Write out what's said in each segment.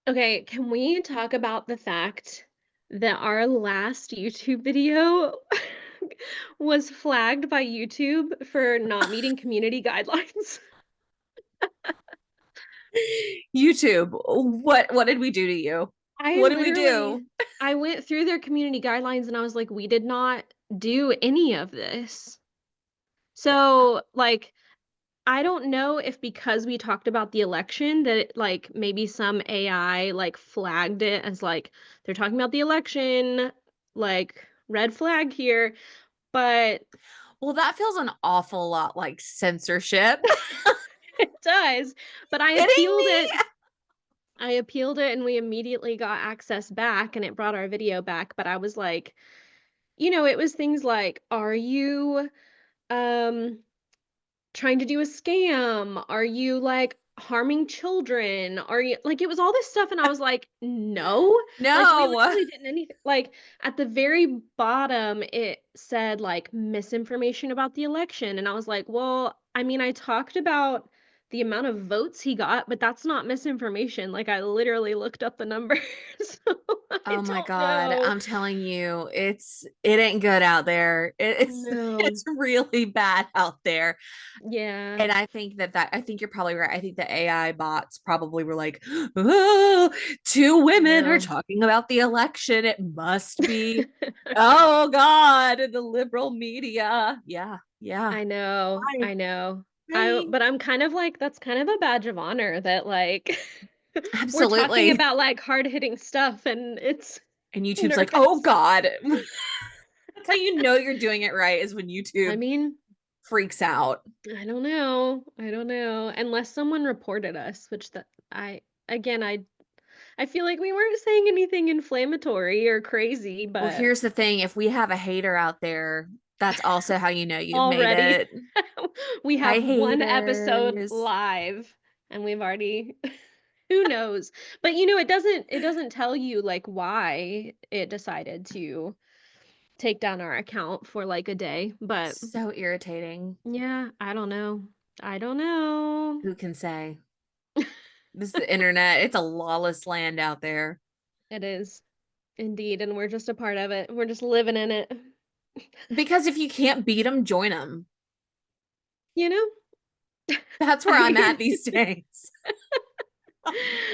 Okay, can we talk about the fact that our last YouTube video was flagged by YouTube for not meeting community guidelines? YouTube, what did we do to you? I What did we do? literally I went through their community guidelines and I was like, "We did not do any of this." So, like, I don't know if because we talked about the election that like maybe some AI like flagged it as like they're talking about the election, like red flag here, but Well, that feels an awful lot like censorship. it does. But Kidding me? I appealed it and we immediately got access back and it brought our video back, but I was like, it was things like, are you um trying to do a scam? Are you, like, harming children? Are you like, it was all this stuff, and I was like, "No." Like, we No. literally didn't anything like, at the very bottom, it said, like, "Misinformation about the election," and I was like, "Well, I mean, I talked about the amount of votes he got, but that's not misinformation." Like, I literally looked up the numbers, so I Oh my don't God. know. I'm telling you, it ain't good out there. It's No. really bad out there. Yeah. And I think you're probably right. I think the AI bots probably were like, oh, two I women are know. talking about the election. It must be, oh God, the liberal media. Yeah, yeah. I know, Hi. I know. Hi. But I'm kind of like, that's kind of a badge of honor that, like, we're talking Absolutely. about, like, hard-hitting stuff and it's And YouTube's like, oh nerds. God. That's how you know you're doing it right, is when I YouTube mean, freaks out. I don't know, I don't know, unless someone reported us, which that again, I feel like we weren't saying anything inflammatory or crazy, Well, but here's the thing, if we have a hater out there, that's also how you know you've made already it. we Hi, have 1 episode haters. live and we've already who knows? But, it doesn't tell you, like, why it decided to take down our account for, like, a day, but So irritating. yeah, I don't know. I don't know. Who can say? This is the internet. It's a lawless land out there. It is indeed, and we're just a part of it. We're just living in it. Because if you can't beat them, join them. You know? That's where I I'm at mean, these days.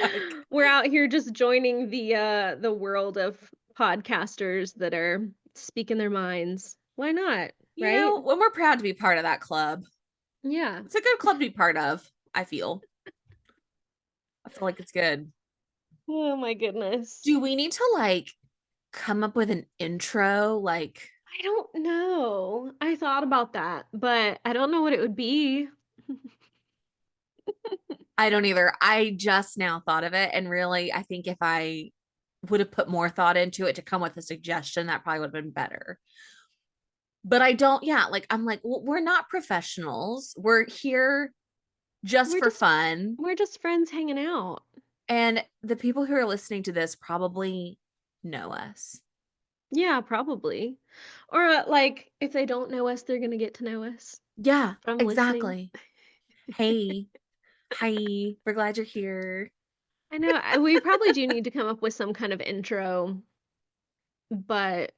Like, we're out here just joining the world of podcasters that are speaking their minds. Why not, right? when we're proud to be part of that club. Yeah. It's a good club to be part of, I feel. I feel like it's good. Oh my goodness. Do we need to like come up with an intro? Like, I don't know. I thought about that, but I don't know what it would be. I don't either. I just now thought of it. And really, I think if I would have put more thought into it to come with a suggestion, that probably would have been better. But I don't, yeah, like, I'm like, well, we're not professionals. We're here just We're for just fun. we're just friends hanging out. And the people who are listening to this probably know us. Yeah, probably. Or like if they don't know us, they're gonna get to know us Yeah, from listening. exactly. Hey, hi, we're glad you're here. I know we probably do need to come up with some kind of intro, but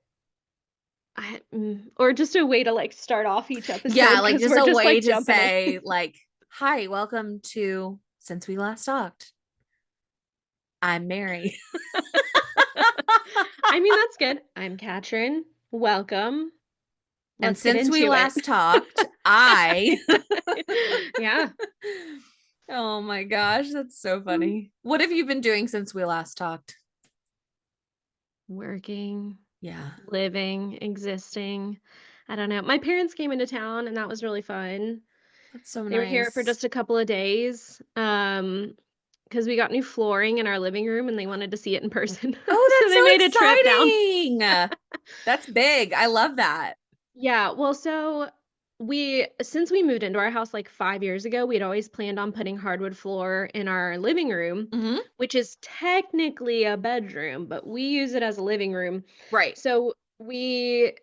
or just a way to like start off each Yeah, episode like because just we're a just way like to jumping in. say, like, hi, welcome to Since We Last Talked. I'm Mary. I mean, that's good. I'm Katrin. Welcome. And Let's get since we into it. last talked, I. Yeah. Oh my gosh, that's so funny. What have you been doing since we last talked? Working, Yeah, living, existing. I don't know. My parents came into town and that was really fun. that's so They were here for nice. just a couple of days. Because we got new flooring in our living room and they wanted to see it in person. Oh, So that's they so made a trip down. exciting. That's big. I love that. Yeah, well, so since we moved into our house like 5 years ago, we'd always planned on putting hardwood floor in our living room, Hmm. which is technically a bedroom, but we use it as a living room. Right. So it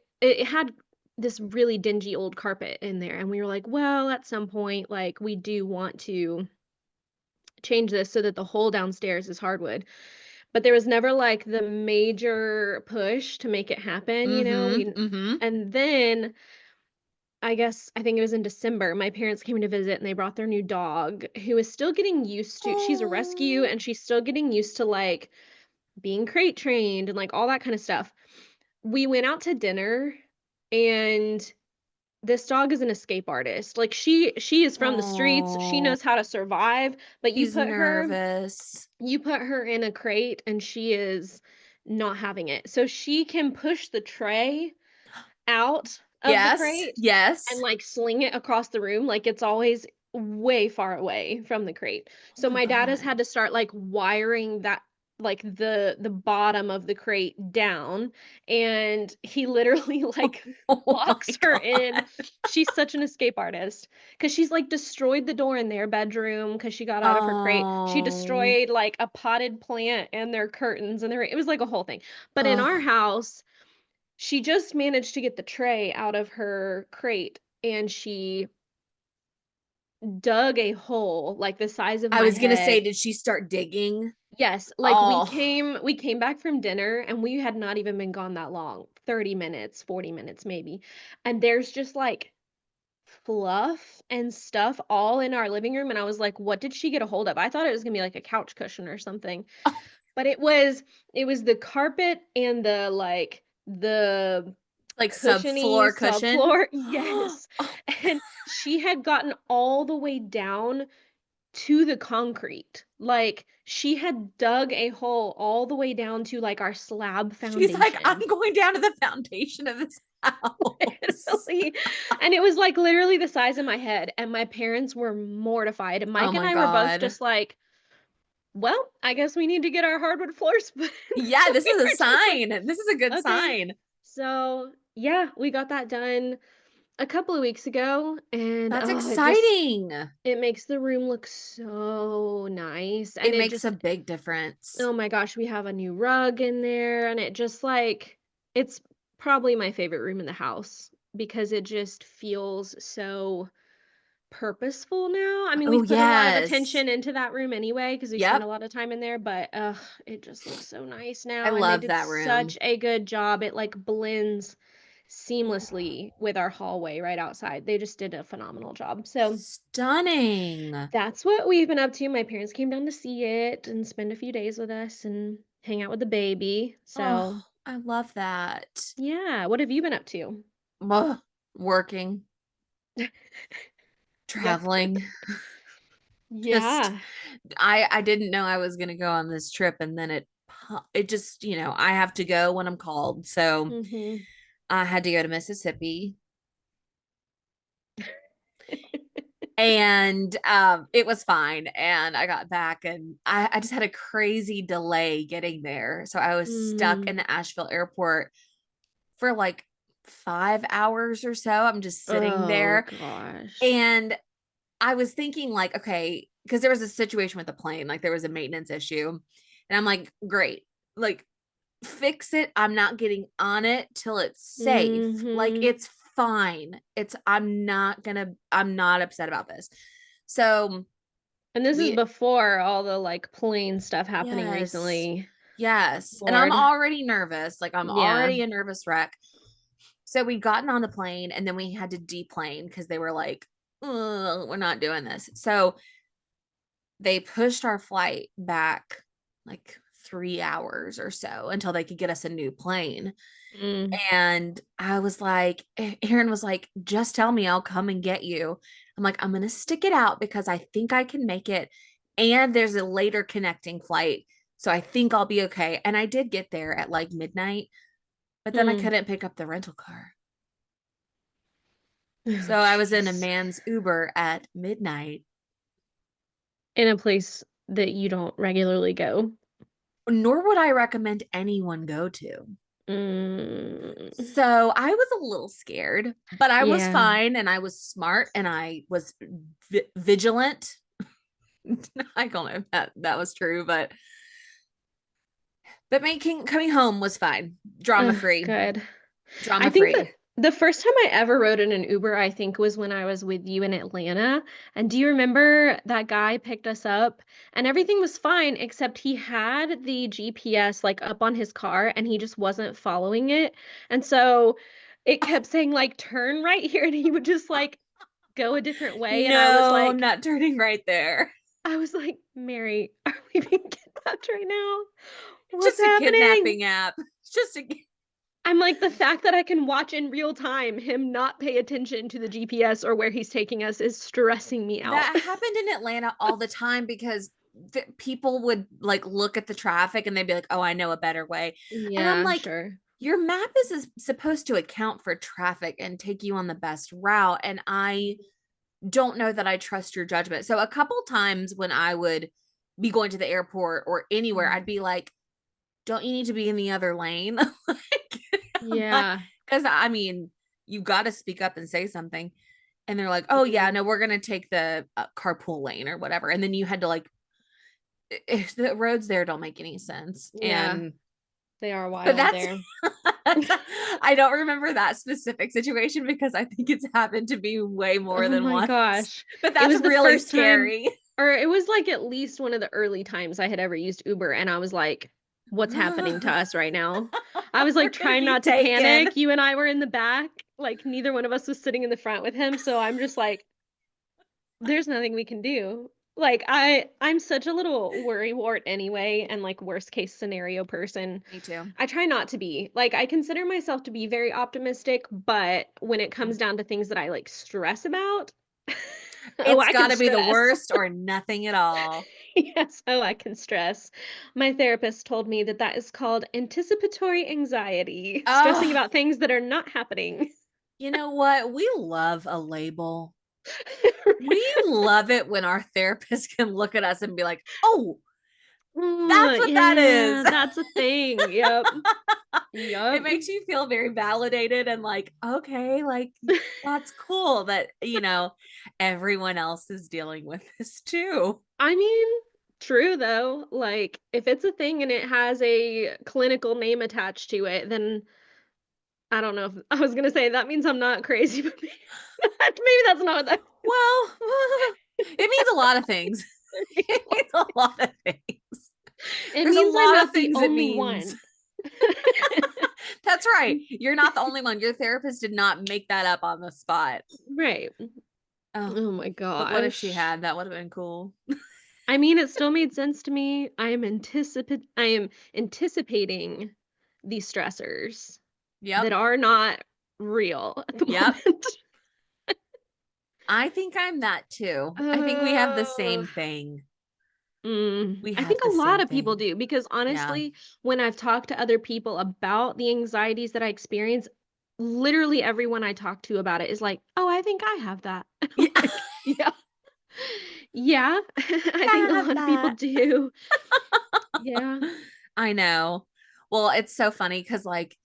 had this really dingy old carpet in there, and we were like, well, at some point, like we do want to change this so that the whole downstairs is hardwood. But there was never like the major push to make it happen, you know? Mm-hmm. We Mm-hmm. and then I think it was in December, my parents came to visit and they brought their new dog who is still getting used to she's a rescue Oh, and she's still getting used to like being crate trained and like all that kind of stuff. We went out to dinner and this dog is an escape artist. Like she is from the streets. She oh, knows how to survive, but she's nervous. you put her in a crate and she is not having it. So she can push the tray out of the Yes, crate and, yes. like, sling it across the room, like, it's always way far away from the crate. Oh So my my dad has God. had to start, like, wiring that like, the bottom of the crate down, and he literally, like, Oh my locks her in. God. She's such an escape artist because she's, like, destroyed the door in their bedroom because she got out of her crate. She Oh, destroyed, like, a potted plant and their curtains and their it was, like, a whole thing. But in our oh, house she just managed to get the tray out of her crate, and she dug a hole, like, the size of I my was gonna say, head. did she start digging? Yes, like, Oh, we came back from dinner, and we had not even been gone that long, 30 minutes, 40 minutes maybe, and there's just, like, fluff and stuff all in our living room, and I was like, "What did she get a hold of?" I thought it was gonna be, like, a couch cushion or something, but it was the carpet and the, like, the like cushiony subfloor cushion. subfloor yes, Oh, and she had gotten all the way down to the concrete, like, she had dug a hole all the way down to, like, our slab she's like, I'm foundation, going down to the foundation of this house. literally, and it was, like, literally the size of my head, and my parents were mortified, and Oh Mike and my I were both God. just like, "Well, I guess we need to get our hardwood floors put in." Yeah, So this we is a were just like, sign. This is a good "Okay." sign. So, yeah, we got that done a couple of weeks ago, and, That's oh, it just exciting. it makes the room look so nice, and It it makes a just big difference. oh my gosh, we have a new rug in there, and it just, like it's probably my favorite room in the house because it just feels so purposeful now. I mean, Oh, we've put a lot of yes. attention into that room anyway because we spend Yep. a lot of time in there, but, ugh, it just looks so nice I now, and they love did that such room. a good job. It, like, blends seamlessly with our hallway right outside. They just did a phenomenal job. So, Stunning. that's what we've been up to. My parents came down to see it and spend a few days with us and hang out with the baby. So, Oh, I love that. yeah, what have you been up to? Ugh, working, Yep. traveling. Just Yeah. I didn't know I was going to go on this trip, and then it just, I have to go when I'm called. So Mhm. I had to go to Mississippi, and it was fine, and I got back, and I just had a crazy delay getting there. So I was stuck Mm. in the Asheville airport for like 5 hours or so. I'm just sitting Oh there, gosh. and I was thinking, like, okay, because there was a situation with the plane, like there was a maintenance issue. And I'm like, great, like, fix it. I'm not getting on it till it's safe. Like, Mhm. it's fine. I'm not upset about this. So And this is we, before all the, like, plane stuff happening yes, recently. yes. And I'm Lord. already nervous. Like, I'm Yeah. already a nervous wreck. So we gotten on the plane, and then we had to deplane because they were like, "Ugh, we're not doing this." So they pushed our flight back like 3 hours or so until they could get us a new plane. Mm. And I was like, Aaron was like, just tell me, I'll come and get you. I'm like, I'm going to stick it out because I think I can make it. And there's a later connecting flight. So I think I'll be okay. And I did get there at like midnight, but then I Mm. couldn't pick up the rental car. Oh, So I was in a jeez. man's Uber at midnight. In a place that you don't regularly go. Nor would I recommend anyone go to. Mm. So I was a little scared, but I was Yeah. fine, and I was smart, and I was vigilant. I don't know if that was true, but making coming home was fine. Drama Ugh, free. good. Drama I think that free. The first time I ever rode in an Uber, I think, was when I was with you in Atlanta. And do you remember that guy picked us up and everything was fine except he had the GPS like up on his car and he just wasn't following it. And so it kept saying like turn right here and he would just like go a different way and No, I'm not turning right there. I was like, "Mary, are we being kidnapped right now? It's What's just a happening?" kidnapping app. It's just a I'm like, the fact that I can watch in real time him not pay attention to the GPS or where he's taking us is stressing me out. that happened in Atlanta all the time because people would like look at the traffic and they'd be like, "Oh, I know a better way." And I'm Yeah, like, sure. your map is supposed to account for traffic and take you on the best route, and I don't know that I trust your judgment. So a couple times when I would be going to the airport or anywhere, Mhm. I'd be like, "Don't you need to be in the other lane?" like, Yeah. because I mean, you got to speak up and say something. And they're like, "Oh yeah, Mhm. no, we're gonna take the carpool lane or whatever." And then you had to like, the roads there don't make any sense. Yeah, And they are but wild that's, there. I don't remember that specific situation because I think it's happened to me way more Oh than my once. gosh. But It that's was the really first time scary. or it was, like, at least one of the early times I had ever used Uber, and I was like, "What's happening to us right now?" I was, like, We're gonna trying be not to taken. panic. You and I were in the back, like, neither one of us was sitting in the front with him, so I'm just like, "There's nothing we can do." Like, I'm such a little worrywart anyway and, like, worst case scenario person. Me too. I try not to be. Like, I consider myself to be very optimistic, but when it comes down to things that I, like, stress about, oh, It's I got can to be the stress. worst or nothing at all. Yes, oh, I can stress. My therapist told me that that is called anticipatory anxiety, stressing Oh, about things that are not happening. you know what? We love a label. We Right. love it when our therapist can look at us and be like, "Oh, that's what that is." Yeah, that's a thing. Yep. It Yep. makes you feel very validated and like, okay, like that's cool that, everyone else is dealing with this too. I mean, true though. Like, if it's a thing and it has a clinical name attached to it, then I don't know if I was gonna say that means I'm not crazy, but maybe that's not what that Well, it means a lot of things. It means a lot of things. it There's a means I'm lot of not the things it only means. one. That's right. You're not the only one. Your therapist did not make that up on the spot. Right. Oh, Oh my but what if she gosh. had? That would have been cool. I mean, it still made sense to me. I am anticipating these stressors that Yep. are not real at the Yep. moment. I think I'm that too. I think we have the Uh, same thing. We I have think the a lot same of people thing. do because Yeah. honestly, when I've talked to other people about the anxieties that I experience, literally everyone I talk to about it is like, "Oh, I think I have that." Yeah. I'm like, "Yeah. Yeah, I think I a have lot of people that. do." Yeah. I know. Well, it's so funny because like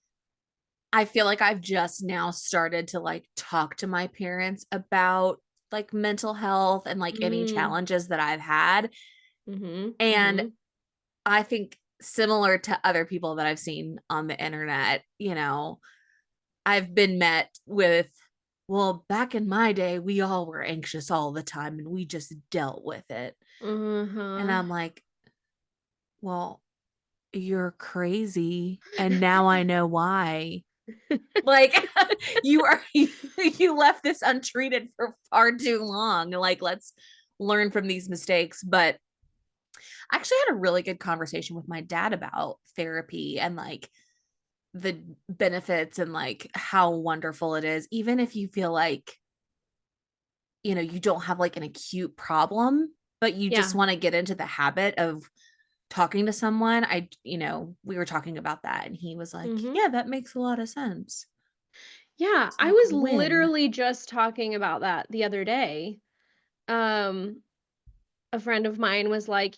I feel like I've just now started to like talk to my parents about like mental health and like any Mm. challenges that I've had. Mhm. And Mhm. I think similar to other people that I've seen on the internet, I've been met with, well, back in my day, we all were anxious all the time and we just dealt with it. And Uh-huh. I'm like, well, you're crazy. And now I know why. Like you are you left this untreated for far too long. Like, let's learn from these mistakes. But I actually had a really good conversation with my dad about therapy and like the benefits and like how wonderful it is, even if you feel like, you don't have like an acute problem, but you just Yeah. want to get into the habit of talking to someone. We were talking about that and he was like, Mhm. yeah, that makes a lot of sense. Yeah, It's I like, was when? literally just talking about that the other day. Um, a friend of mine was like,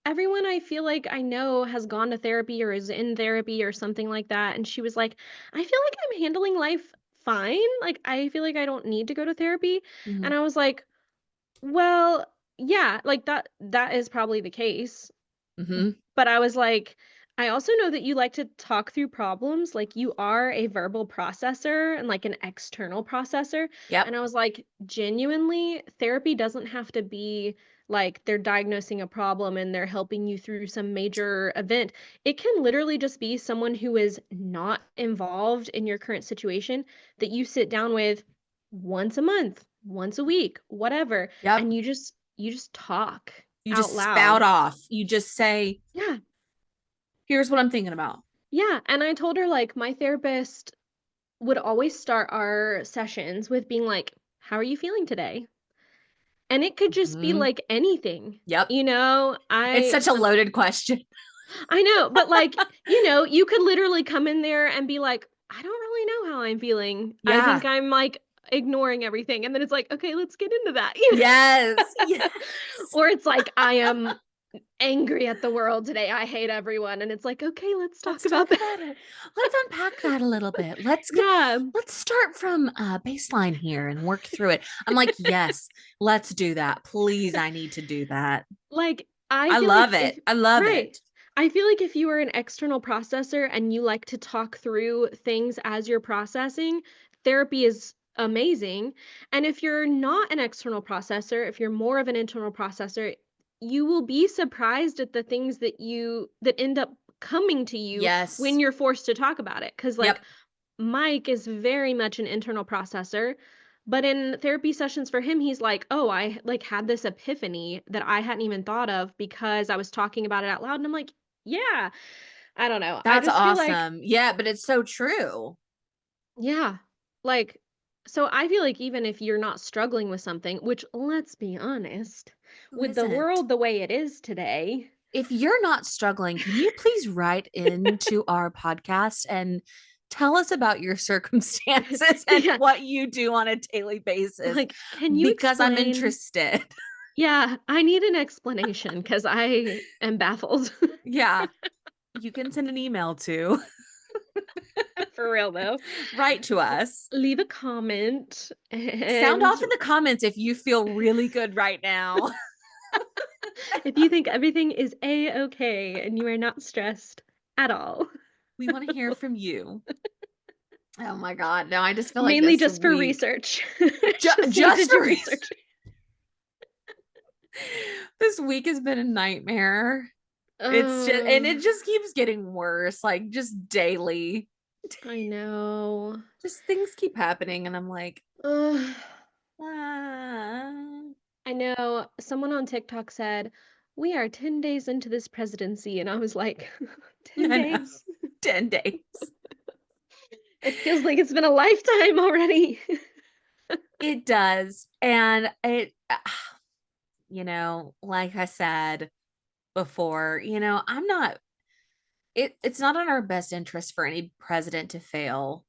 everyone I feel like I know has gone to therapy or is in therapy or something like that." And she was like, "I feel like I'm handling life fine. Like, I feel like I don't need to go to therapy." Mhm. And I was like, "Well, yeah, like that is probably the case." Mhm. But I was like, I also know that you like to talk through problems, like, you are a verbal processor and, like, an external processor, Yep. and I was like, genuinely, therapy doesn't have to be, like, they're diagnosing a problem and they're helping you through some major event. It can literally just be someone who is not involved in your current situation that you sit down with once a month, once a week, whatever, Yep. and you just talk You out just spout loud. off. You just say, Yeah. here's what I'm thinking about. Yeah, and I told her, like, my therapist would always start our sessions with being like, "How are you feeling today?" And it could just be Mhm. like anything. Yep. You know, It's such a loaded question. I know, but like, you could literally come in there and be like, "I don't really know how I'm feeling. I think Yeah. I'm like ignoring everything." And then it's like, "Okay, let's get into that." Yes. Yes. Or it's like, "I am angry at the world today. I hate everyone." And it's like, "Okay, let's talk Let's talk about that." about it. Let's unpack that a little bit. Yeah. Let's start from baseline here and work through it. I'm like, yes, let's do that. Please, I need to do that. Like, I I feel like love it. if I love right. it. I feel like if you are an external processor and you like to talk through things as you're processing, therapy is amazing. And if you're not an external processor, if you're more of an internal processor, you will be surprised at the things that end up coming to you when Yes. you're forced to talk about it. Because like, Yep. Mike is very much an internal processor, but in therapy sessions for him, he's like, "Oh, I like had this epiphany that I hadn't even thought of because I was talking about it out loud." And I'm like, "Yeah, I don't know. I That's just feel like, awesome. Yeah, but it's so true. yeah, like, so I feel like even if you're not struggling with something, which let's be honest, Who with the isn't? world the way it is today, If you're not struggling, can you please write into our podcast and tell us about your circumstances and yeah, what you do on a daily basis? like, can you Because I'm explain? interested. Yeah, I need an explanation because I am baffled. Yeah. You can send an email to For real though. write to us. Leave a comment Sound and off in the comments if you feel really good right now. if you think everything is A-okay and you are not stressed at all. We want to hear from you. Oh my God. No, I just feel like Mainly this just for week, research. Just need to just do for research. this week has been a nightmare. It's just, and Oh, it just keeps getting worse, like just daily. I know. Just things keep happening. And I'm like, Ugh. ah. I know. Someone on TikTok said, "We are 10 days into this presidency," and I was like, "10 I know. days? 10 days. It feels like it's been a lifetime already." It does. And like I said before, I'm not, it's not in our best interest for any president to fail.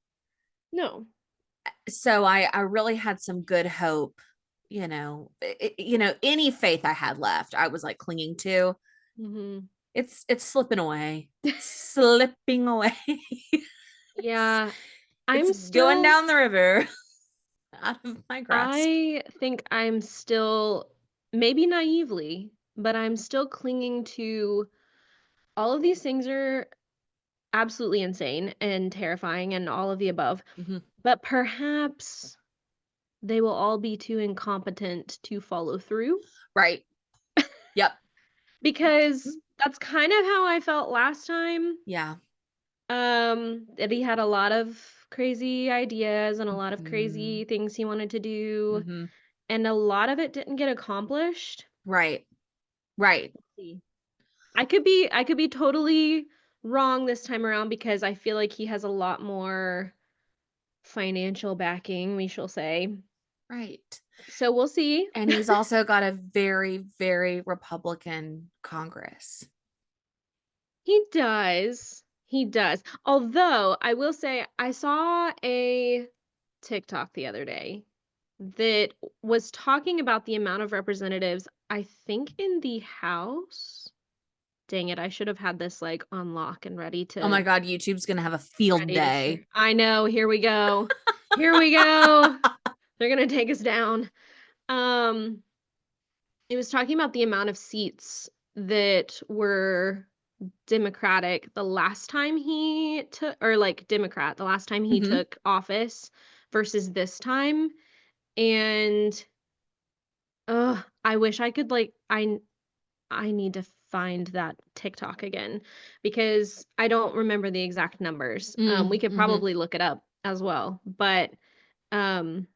No. So I really had some good hope, any faith I had left, I was like clinging to. Mhm. It's slipping away. It's slipping away. it's, Yeah, it's I'm going still down the river out of my grasp. I think I'm still, maybe naively, but I'm still clinging to all of these things are absolutely insane and terrifying and all of the above, Mhm. but perhaps they will all be too incompetent to follow through Right. Yep. because that's kind of how I felt last time. Yeah. That he had a lot of crazy ideas and a lot of Hmm. crazy things he wanted to do, Hmm. and a lot of it didn't get accomplished. Right. Right. See. I could be totally wrong this time around because I feel like he has a lot more financial backing, we shall say. Right. So we'll see. And he's also got a very, very Republican Congress. He does. He does. Although I will say I saw a TikTok the other day that was talking about the amount of representatives, I think in the House. Dang it, I should have had this like on lock and Oh my God, YouTube's going to have a field ready to share. day. I know, here we go. Here we go. They're gonna take us down. Um, it was talking about the amount of seats that were Democratic the last time he took or, like, Democrat the last time he Mhm. took office versus this time, and, I wish I could, like I need to find that TikTok again because I don't remember the exact numbers. We could Mhm. probably look it up as well, but, um,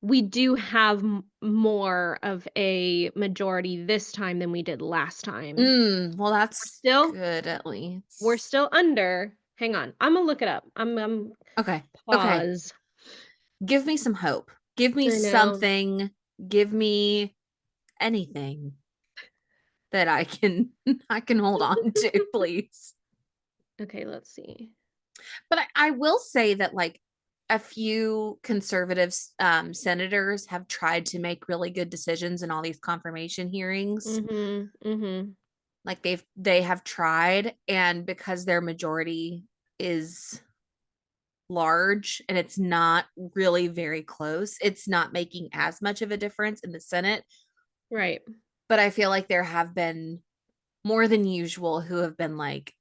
we do have more of a majority this time than we did last time. Well, We're that's still good at we're least. still under hang on, Imma look it up. I'm Okay. Okay. pause. Give me some hope. Give me I know. something. Give me anything that I can I can hold on to, please. Okay, let's see. But I will say that like a few conservative senators have tried to make really good decisions in all these confirmation hearings. Mhm, mhm. Like they have tried, and because their majority is large and it's not really very close, it's not making as much of a difference in the Senate. Right. But I feel like there have been more than usual who have been like,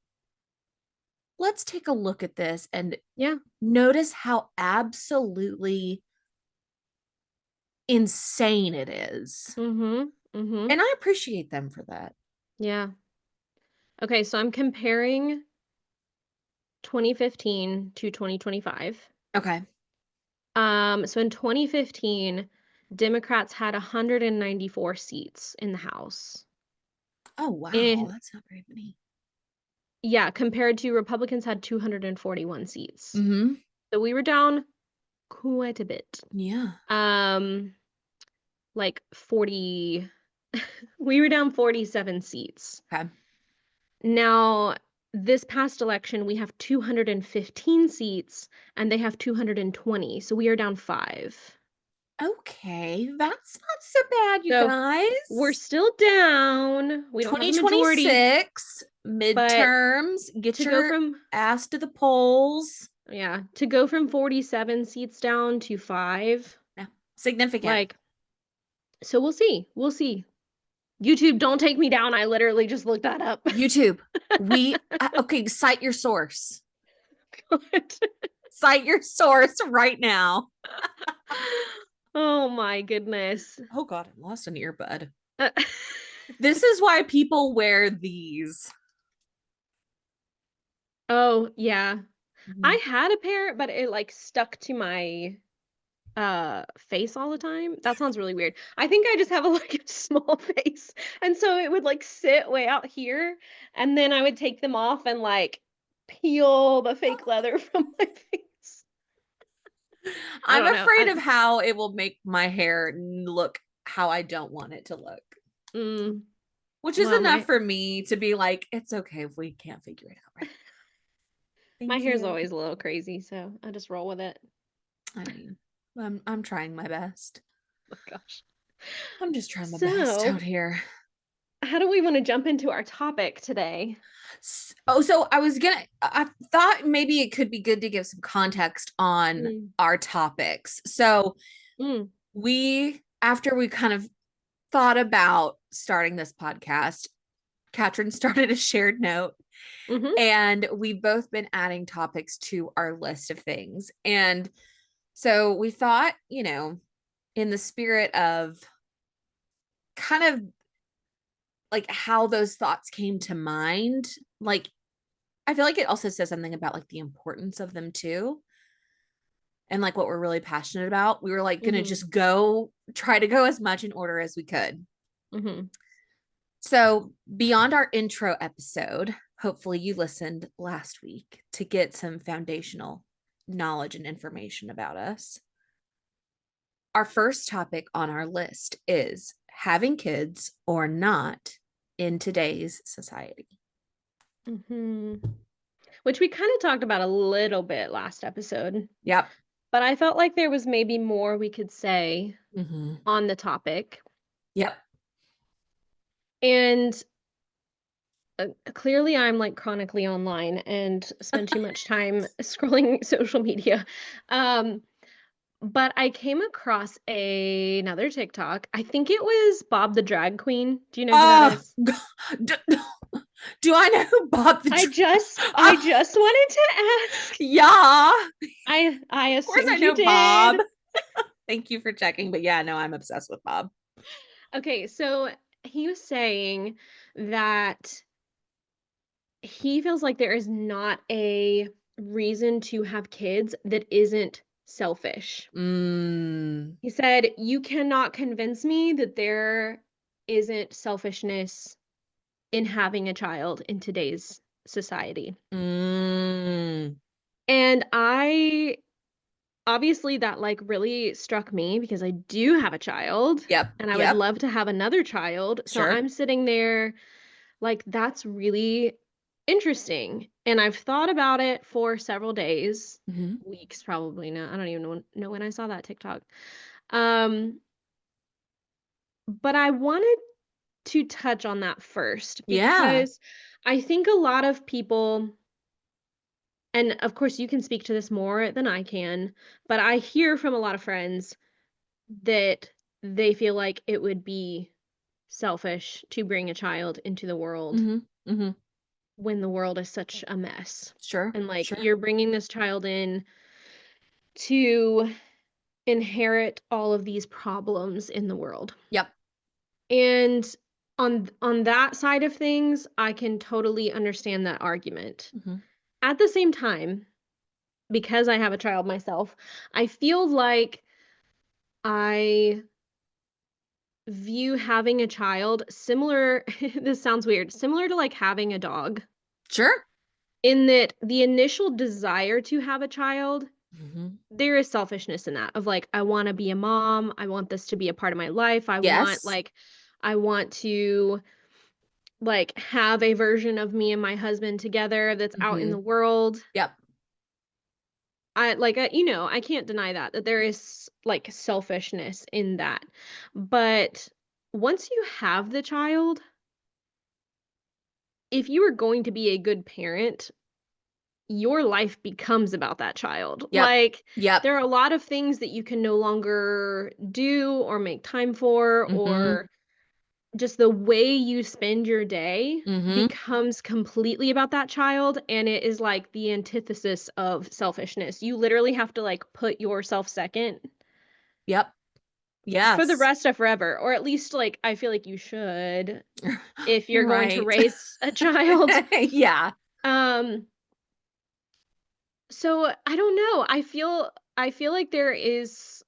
let's take a look at this and Yeah. notice how absolutely insane it is. Mhm, mhm. And I appreciate them for that. Yeah. Okay, so I'm comparing 2015 to 2025. Okay. So in 2015, Democrats had 194 seats in the House. Oh, wow. And That's not very many. yeah, compared to Republicans had 241 seats. Mm-hmm. So we were down quite a bit. Yeah. Um, like 40 we were down 47 seats. Okay. Now, this past election, we have 215 seats and they have 220, so we are down 5. Okay. That's not so bad, you So, we're guys. still down. We don't have a majority, 2026 but midterms. Get to go your from ass to the polls. yeah, to go from 47 seats down to 5, Yeah. Significant. like so we'll see. We'll see. YouTube, don't take me down. I literally just looked that up. YouTube. Okay, cite your source. What? Cite your source right now. Oh my goodness. Oh God, I lost an earbud. Uh, This is why people wear these. oh, yeah. Mhm. I had a pair, but it, like, stuck to my, face all the time. That sounds really weird. I think I just have a, like, a small face, and so it would, like, sit way out here, and then I would take them off and, like, peel the fake leather from my face. I I'm don't know. afraid of how it will make my hair look how I don't want it to look, Mm, which is well, enough for me to be like, it's okay if we can't figure it out right now. my Thank hair's you. always a little crazy, so I just roll with it. I mean, I'm trying my best. Oh gosh. I'm just trying my best So, out here. how do we wanna jump into our topic today? Oh, so I thought maybe it could be good to give some context on Mm, our topics. So mm, after we kind of thought about starting this podcast, Katrin started a shared note, mhm, and we've both been adding topics to our list of things. And so we thought, in the spirit of kind of like how those thoughts came to mind, like I feel like it also says something about like the importance of them too. And like what we're really passionate about. We were like going to mhm, just try to go as much in order as we could. mhm, So, beyond our intro episode, hopefully you listened last week to get some foundational knowledge and information about us. Our first topic on our list is having kids or not in today's society. mhm. Which we kinda talked about a little bit last episode, Yep. but I felt like there was maybe more we could say Mm-hmm. on the topic. Yep. And, clearly I'm, like, chronically online and spend too much time scrolling social media. Um, But I came across another TikTok. I think it was Bob the Drag Queen. Do you know who that Oh, is? do, do I know who Bob the? I just wanted to ask. Yeah, I of course I assumed you know Bob. did. Thank you for checking, but yeah, no, I'm obsessed with Bob. Okay, so he was saying that he feels like there is not a reason to have kids that isn't selfish. Mm, He said, "You cannot convince me that there isn't selfishness in having a child in today's society." mm. And I obviously that like really struck me because I do have a child Yep, and I would yep, love to have another child. So sure. I'm sitting there like that's really interesting. And I've thought about it for several days, Hmm. weeks probably now. I don't even know when I saw that TikTok. Um, but I wanted to touch on that first Yeah. because I think a lot of people, and of course you can speak to this more than I can, but I hear from a lot of friends that they feel like it would be selfish to bring a child into the world Hmm. Hmm. when the world is such a mess. Sure, And like sure. you're bringing this child in to inherit all of these problems in the world. Yep. And on that side of things, I can totally understand that argument. Hmm. At the same time, because I have a child myself, I feel like I view having a child similar this sounds weird, similar to like having a dog, Sure. in that the initial desire to have a child, Hmm. there is selfishness in that of like I want to be a mom, I want this to be a part of my life. Yes. I want to like have a version of me and my husband together that's out in Hmm. the world. Yep. I can't deny that there is like selfishness in that. But once you have the child, if you are going to be a good parent, your life becomes about that child. Yep. Like, Yep. there are a lot of things that you can no longer do or make time for, Hmm. or just the way you spend your day Hmm. becomes completely about that child. And it is like the antithesis of selfishness. You literally have to like put yourself second Yep. for the Yes. rest of forever, or at least like I feel like you should if you're going to Right. raise a child. Yeah. Um, so I don't know. I feel like there is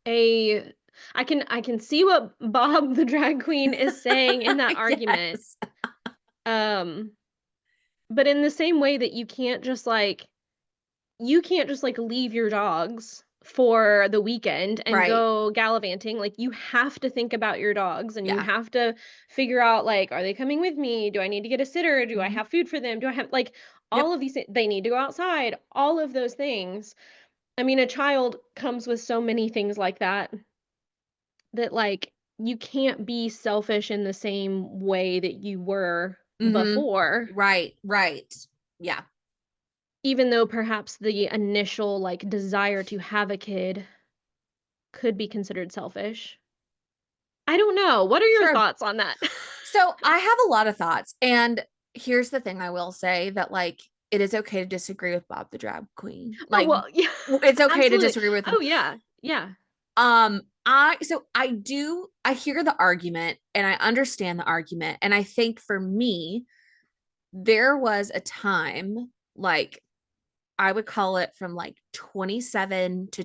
a I can see what Bob the drag queen is saying in that argument. Yes. Um, but in the same way that you can't just like leave your dogs for the weekend and Right. go gallivanting. Like you have to think about your dogs and you Yeah. have to figure out like are they coming with me? Do I need to get a sitter? Do I Hmm. have food for them? Do I have like all Yep. of these they need to go outside. All of those things. I mean, a child comes with so many things like that that like you can't be selfish in the same way that you were Hmm. before, Right. Right. Yeah. even though perhaps the initial like desire to have a kid could be considered selfish. I don't know. What are your Sure. thoughts on that? So I have a lot of thoughts. And here's the thing I will say that, like, it is okay to disagree with Bob the drag queen. Oh, Like, well, yeah. it's okay to Absolutely. disagree with him. Oh, yeah. Yeah. I hear the argument and I understand the argument. And I think for me, there was a time, like, I would call it from like 27 to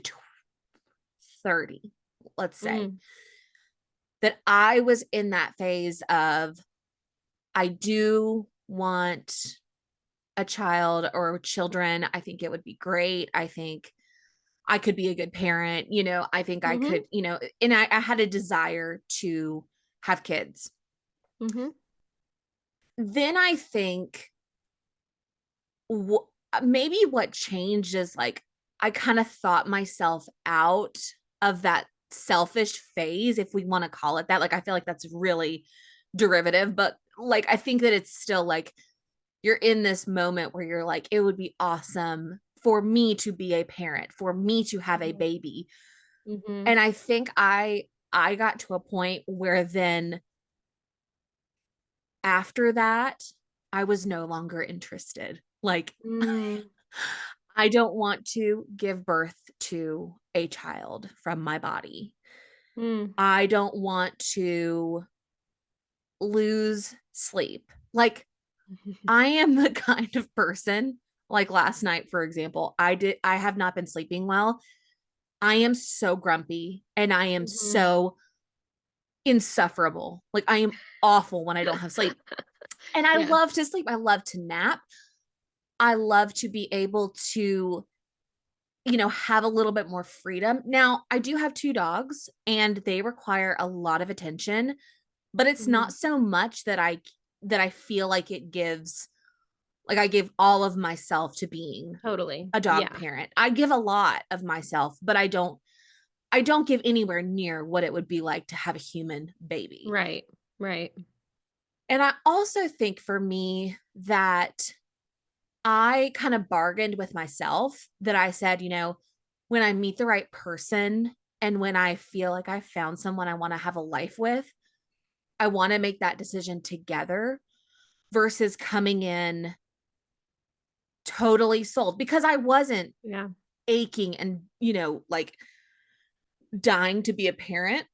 30, let's say, Mm, that I was in that phase of I do want a child or children. I think it would be great. I think I could be a good parent. I think I mhm, could, and I had a desire to have kids. mhm, Then I think maybe what changed is like I kind of thought myself out of that selfish phase, if we want to call it that. Like, I feel like that's really derivative, but like, I think that it's still like you're in this moment where you're like, it would be awesome for me to be a parent, for me to have a Mhm. baby. Mhm. And I think I got to a point where then after that, I was no longer interested. Like, Mm. I don't want to give birth to a child from my body. Mm. I don't want to lose sleep. Like, I am the kind of person, like last night, for example, I have not been sleeping well. I am so grumpy and I am Mhm. so insufferable. Like, I am awful when I don't have sleep. And I Yeah. love to sleep. I love to nap. I love to be able to, have a little bit more freedom. Now, I do have two dogs and they require a lot of attention, but it's not Mhm. so much that I feel like it gives like I give all of myself to being Totally. a dog Yeah. parent. I give a lot of myself, but I don't give anywhere near what it would be like to have a human baby. Right. Right. And I also think for me that I kind of bargained with myself that I said, when I meet the right person and when I feel like I found someone I want to have a life with, I want to make that decision together versus coming in totally sold because I wasn't Yeah. aching and, like dying to be a parent.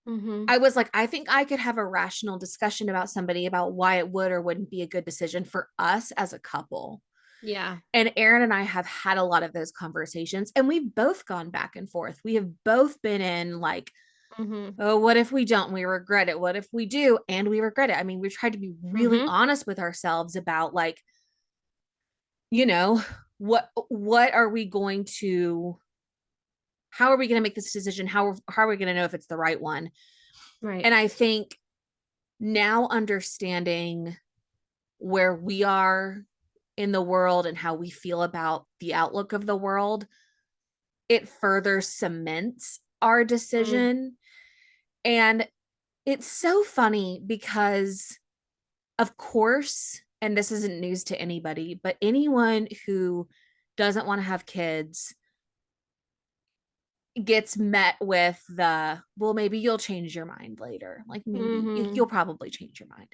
Mhm. I was like, I think I could have a rational discussion about somebody about why it would or wouldn't be a good decision for us as a couple. Yeah. And Aaron and I have had a lot of those conversations and we've both gone back and forth. We have both been in like, Mhm. oh, what if we don't? We regret it. What if we do? And we regret it. I mean, we tried to be really Mhm. honest with ourselves about like, you know, what are we going to how are we going to make this decision? How are we going to know if it's the right one? Right. And I think now understanding where we are in the world and how we feel about the outlook of the world, it further cements our Mm. decision. And it's so funny because, of course, and this isn't news to anybody, but anyone who doesn't want to have kids gets met with well, maybe you'll change your mind later. Like, maybe you'll Mhm. probably change your mind.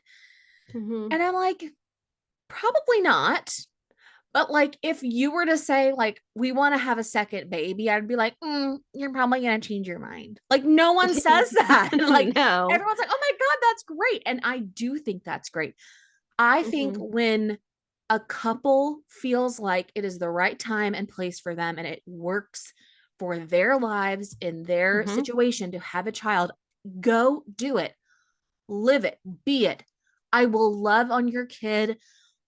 Mhm. And I'm like, probably not. But like, if you were to say, like, we want to have a second baby, I'd be like, you're probably going to change your mind. Like, no one says that. Like, No. everyone's like, oh my God, that's great. And I do think that's great. I think Mhm. when a couple feels like it is the right time and place for them and it works for their lives in their Mhm. situation to have a child, go do it, live it, be it. I will love on your kid.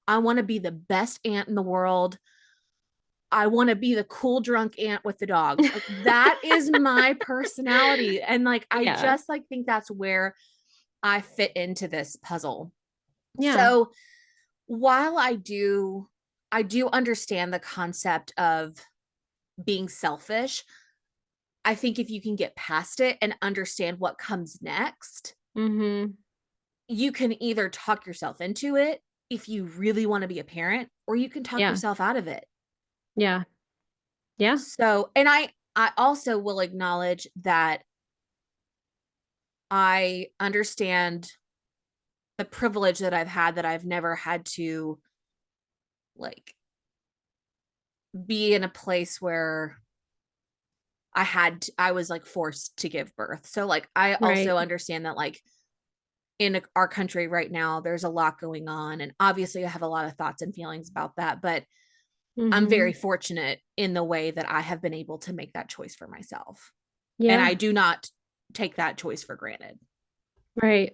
I want to be the best aunt in the world. I want to be the cool drunk aunt with the dogs. Like, that is my personality. And like, I Yeah. just like think that's where I fit into this puzzle. Yeah. So while I do understand the concept of being selfish, I think if you can get past it and understand what comes next, Mhm. you can either talk yourself into it if you really want to be a parent, or you can talk Yeah. yourself out of it. Yeah. Yeah. So, and I also will acknowledge that I understand the privilege that I've had that I've never had to like be in a place where I was like forced to give birth. So like I Right. also understand that like in our country right now there's a lot going on and obviously I have a lot of thoughts and feelings about that, but I'm very Mhm. fortunate in the way that I have been able to make that choice for myself. And I Yeah. do not take that choice for granted. Right.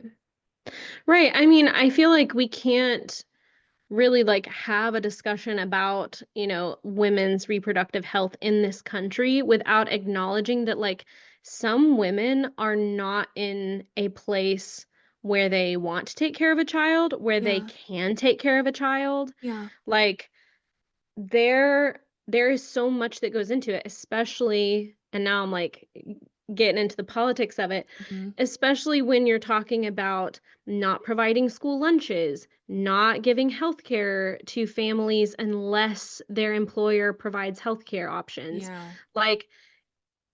Right. I mean, I feel like we can't really like have a discussion about, women's reproductive health in this country without acknowledging that like some women are not in a place where they want to take care of a child, where they Yeah. can take care of a child. Yeah. Like there is so much that goes into it, especially and now I'm like getting into the politics of it, Mhm. especially when you're talking about not providing school lunches, not giving healthcare to families unless their employer provides healthcare options. Yeah. Like,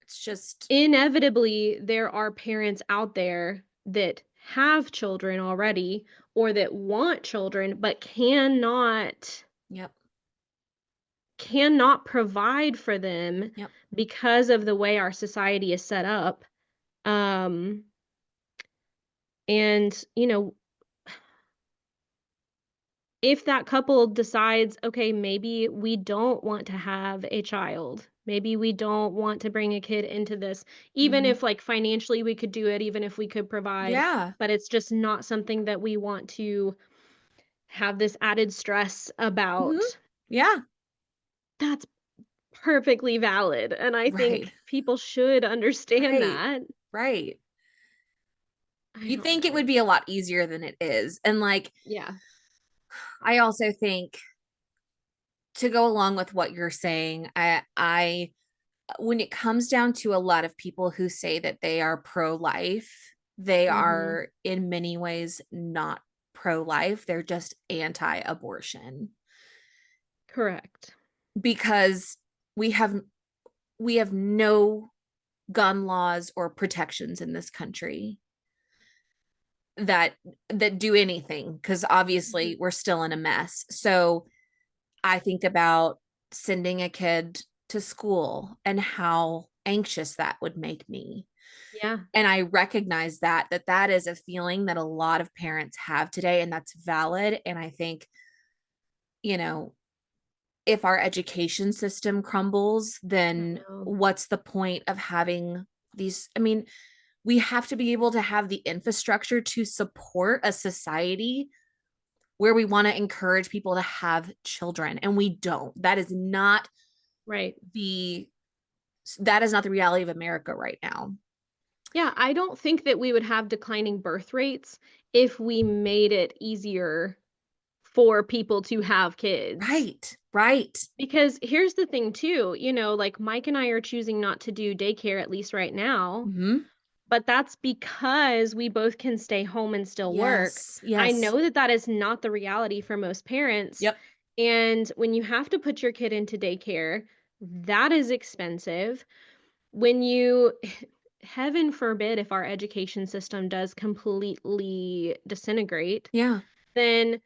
It's just inevitably, there are parents out there that have children already or that want children but yep. cannot provide for them Yep. because of the way our society is set up. Um, and, if that couple decides, okay, maybe we don't want to have a child, maybe we don't want to bring a kid into this, even Mhm. if like financially we could do it, even if we could provide, Yeah. but it's just not something that we want to have this added stress Mhm. about. Yeah. That's perfectly valid. And I Right. think people should understand Right. that. Right. I You'd don't think it know. would be a lot easier than it is. And like, Yeah. I also think to go along with what you're saying, I when it comes down to a lot of people who say that they are pro-life, they Mhm. are in many ways not pro-life. They're just anti-abortion Correct. because we have we have no gun laws or protections in this country that do anything because Mhm. obviously we're still in a mess. So I think about sending a kid to school and how anxious that would make me. Yeah. And I recognize that is a feeling that a lot of parents have today and that's valid. And I think, you know, if our education system crumbles, I then know. what's the point of having these? I mean, we have to be able to have the infrastructure to support a society where we want to encourage people to have children and we don't. Right. The that is not the reality of America right now. Yeah, I don't think that we would have declining birth rates if we made it easier for people to have kids. Right. Right. Because here's the thing too, like Mike and I are choosing not to do daycare at least right now, Mhm. but that's because we both can stay home and still work. Yes. I Yes. know that that is not the reality for most parents, Yep. and when you have to put your kid into daycare, that is expensive. When you heaven forbid if our education system does completely disintegrate, Yeah. then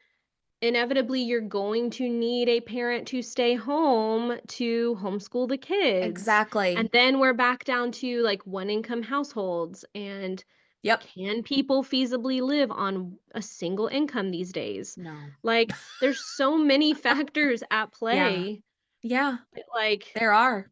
inevitably you're going to need a parent to stay home to homeschool the kids. And Exactly. then we're back down to like one income households. And Yep. can people feasibly live on a single income these days? No. Like, there's so many factors at Yeah. play. Yeah. Like, There are.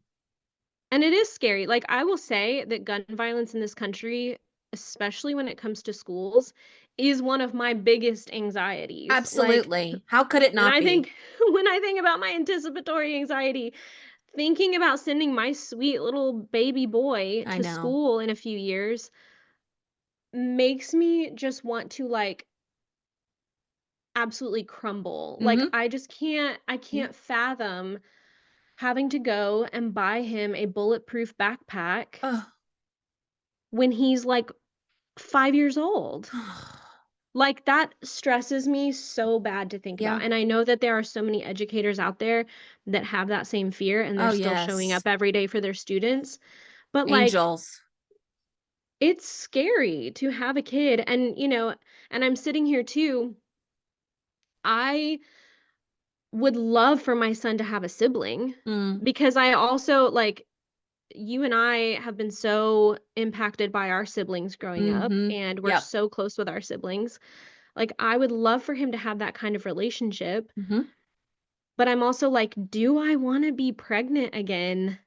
and it is scary. Like, I will say that gun violence in this country, especially when it comes to schools, is one of my biggest anxieties. Like, Absolutely. How could it when not I be? think when I think about my anticipatory anxiety, thinking about sending my sweet little baby boy I to know. school in a few years makes me just want to like absolutely crumble. Like Mhm. I Yeah. can't fathom having to go and buy him a bulletproof backpack Oh. when he's like 5 years old. Like, that stresses me so bad to think Yeah. about, and I know that there are so many educators out there that have that same fear, and they're Oh, still showing yes. up every day for their students, but, like, Angels. it's scary to have a kid, and I'm sitting here too, I would love for my son to have a sibling Mm. because I also like, you and I have been so impacted by our siblings growing up, Mhm. and we're Yep. so close with our siblings. Like, I would love for him to have that kind of relationship, Mhm. but I'm also like, do I wanna be pregnant again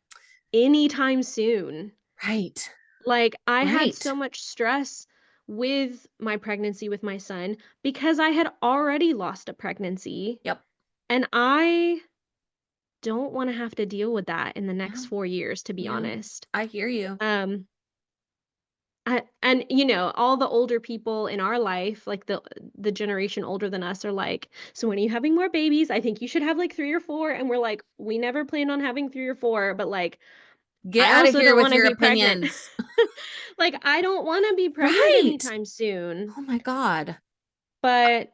anytime soon? Right. Like, I had Right. so much stress with my pregnancy with my son because I had already lost a pregnancy, Yep. and I don't wanna have to deal with that in the next Yeah. 4 years, to be Yeah. honest. I hear you. Um, and, all the older people in our life, like the generation older than us are like, "So when are you having more babies? I think you should have, like, 3 or 4," and we're like, "We never planned on having 3 or 4, but, like, Get I out of also here don't with wanna your be pregnant. opinions. Like, I don't wanna be pregnant Right. anytime soon, Oh my God. but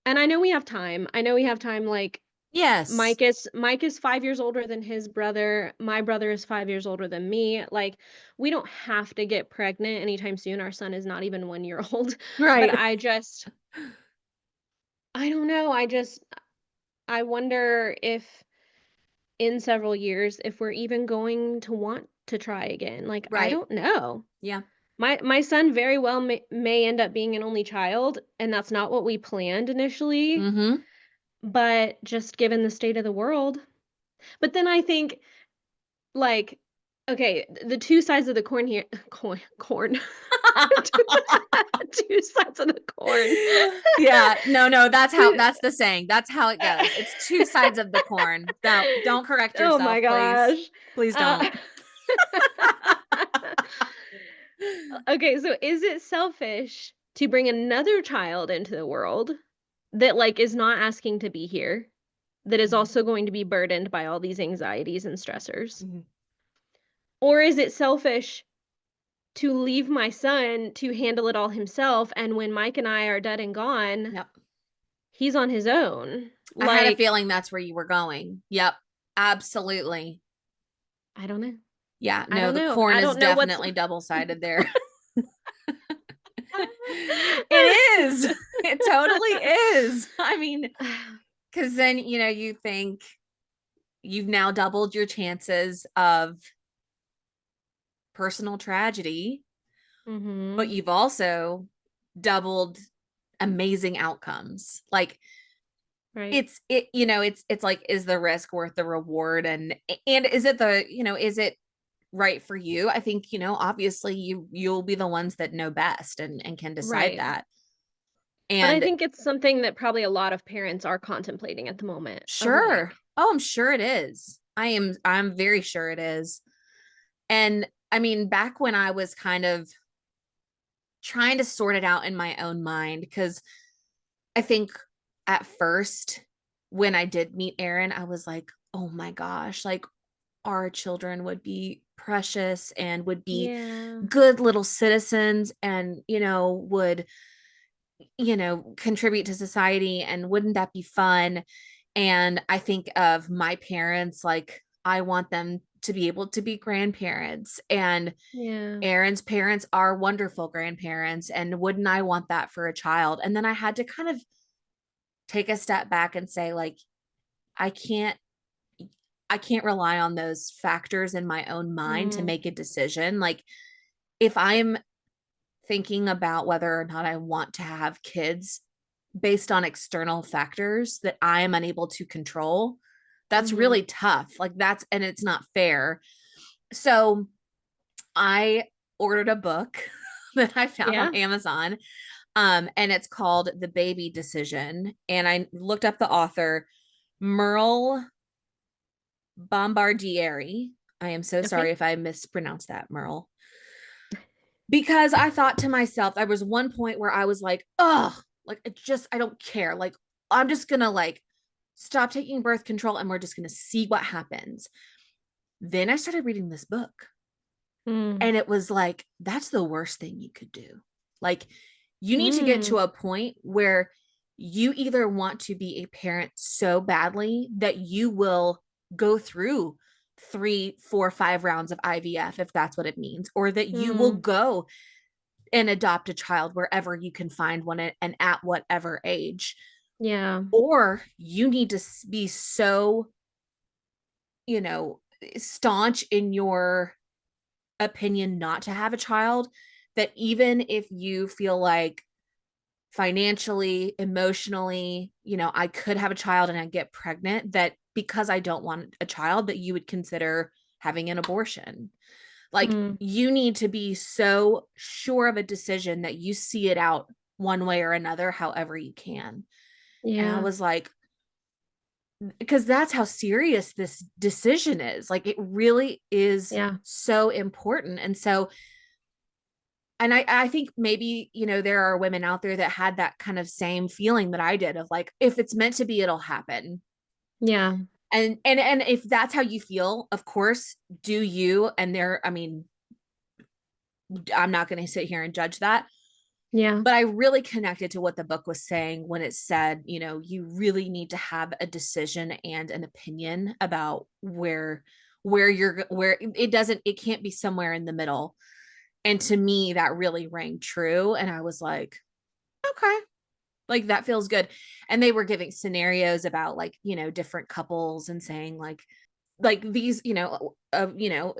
and I know we have time. I know we have time, like, Yes. Mike is 5 years older than his brother, my brother is 5 years older than me, like, we don't have to get pregnant anytime soon, our son is not even 1 year old, but Right. I don't know, I wonder if in several years, if we're even going to want to try again, like, I Right. don't know. Yeah. My son very well may end up being an only child, and that's not what we planned initially, Mm-hmm. but just given the state of the world. But then I think, like, okay, the 2 sides of the corn here corn. 2 sides of the corn. Yeah, no, no, Two that's the saying. That's how it goes. It's two sides of the corn. Don't correct oh yourself, my please. gosh. Please don't. Uh Okay, so is it selfish to bring another child into the world that, like, is not asking to be here, that is Mhm. also going to be burdened by all these anxieties and stressors? Mhm. Or is it selfish to leave my son to handle it all himself, and when Mike and I are dead and gone, Yep. he's on his own? I had a Like, feeling that's where you were going. Yep. Absolutely. I don't know. Yeah, I no, don't the know. corn I is don't know what's definitely double-sided there. It is. It totally is. I mean, because then, you think you've now doubled your chances of personal tragedy, but Mhm. you've also doubled amazing outcomes. Like Right. it's like, is the risk worth the reward? And is it is it right for you? I think, obviously you'll be the ones that know best and can decide Right. that. But I And think it's something that probably a lot of parents are contemplating at the moment of, sure. like, Oh, I'm sure it is. I'm very sure it is. And I mean, back when I was kind of trying to sort it out in my own mind, because I think at first when I did meet Aaron, I was like, oh my gosh, like our children would be precious and would be yeah. good little citizens and, would, contribute to society. And wouldn't that be fun? And I think of my parents, like, I want them to be able to be grandparents. And Yeah. Aaron's parents are wonderful grandparents. And wouldn't I want that for a child? And then I had to kind of take a step back and say, like, I can't I can't rely on those factors in my own mind to Mm. make a decision. Like, if I'm thinking about whether or not I want to have kids based on external factors that I am unable to control, that's Mhm. really tough. Like, and it's not fair. So I ordered a book that I found on Yeah. Amazon. And it's called The Baby Decision. And I looked up the author, Merle Bombardieri. I am so sorry Okay. if I mispronounced that, Merle. Because I thought to myself, there was one point where I was like, oh, like I don't care. Like, I'm just gonna like stop taking birth control and we're just gonna see what happens. Then I started reading this book, Mm. and it was like, that's the worst thing you could do. Like, you need to get to Mm. a point where you either want to be a parent so badly that you will go through 3, 4, 5 rounds of IVF if that's what it means, or that you will Mm. go and adopt a child wherever you can find one and at whatever age. Yeah. Or you need to be so, you know, staunch in your opinion not to have a child that even if you feel like financially, emotionally, I could have a child and I get pregnant, that because I don't want a child, that you would consider having an abortion. Like, Mm. you need to be so sure of a decision that you see it out one way or another, however you can. And I Yeah. was like, because that's how serious this decision is. Like, it really is Yeah. so important. And so, and I think maybe, there are women out there that had that kind of same feeling that I did of like, if it's meant to be, it'll happen. Yeah. And if that's how you feel, of course, do you. And there, I mean, I'm not going to sit here and judge that. Yeah. But I really connected to what the book was saying when it said, you really need to have a decision and an opinion about where it can't be somewhere in the middle. And to me, that really rang true. And I was like, okay, like that feels good. And they were giving scenarios about like, different couples and saying like these,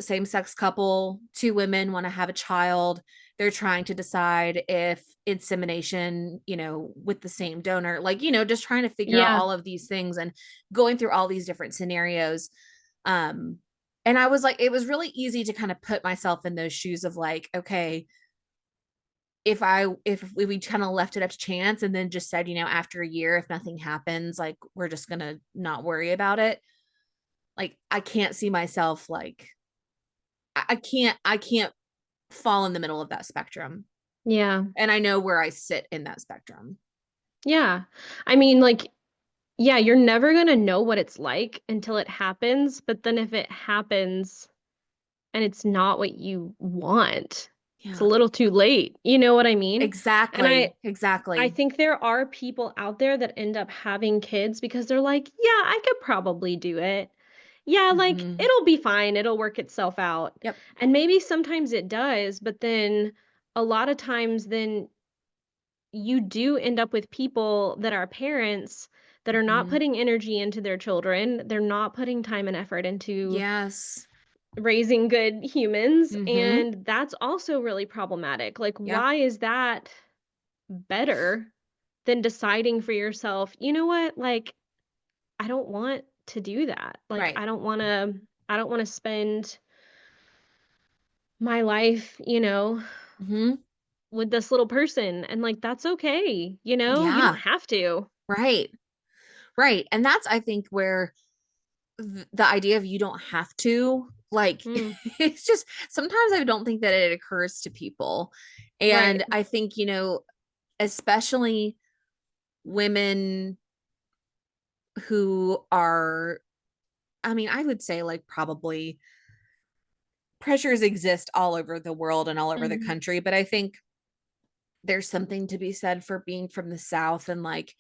same sex couple, two women want to have a child. They're trying to decide if insemination, with the same donor, like, just trying to figure out Yeah. all of these things and going through all these different scenarios. Um, and I was like, it was really easy to kind of put myself in those shoes of like, okay, if we kind of left it up to chance and then just said, after a year, if nothing happens, like we're just gonna not worry about it. Like I can't see myself like I can't fall in the middle of that spectrum. Yeah. And I know where I sit in that spectrum. Yeah. I mean, like, yeah, you're never gonna know what it's like until it happens, but then if it happens and it's not what you want, it's a Yeah. little too late. You know what I mean? And Exactly. I Exactly. think there are people out there that end up having kids because they're like, "Yeah, I could probably do it. Yeah, like Mm-hmm. it'll be fine. It'll work itself out." Yep. And maybe sometimes it does, but then a lot of times then you do end up with people that are parents that are not Mm-hmm. putting energy into their children. They're not putting time and effort into Yes. raising good humans, Mm-hmm. and that's also really problematic. Like, Yeah. why is that better than deciding for yourself, "You know what? Like, I don't want to do that. Like, Right. I don't wanna spend my life, Mm-hmm. with this little person," and, like, that's okay, you don't Yeah. have to. Right. Right. And that's, I think, where the idea of you don't have to, like, Mm, it's just sometimes I don't think that it occurs to people. right. And I think, especially women who are, I mean, I would say like probably pressures exist all over the world and all over the Mhm. country, but I think there's something to be said for being from the South and like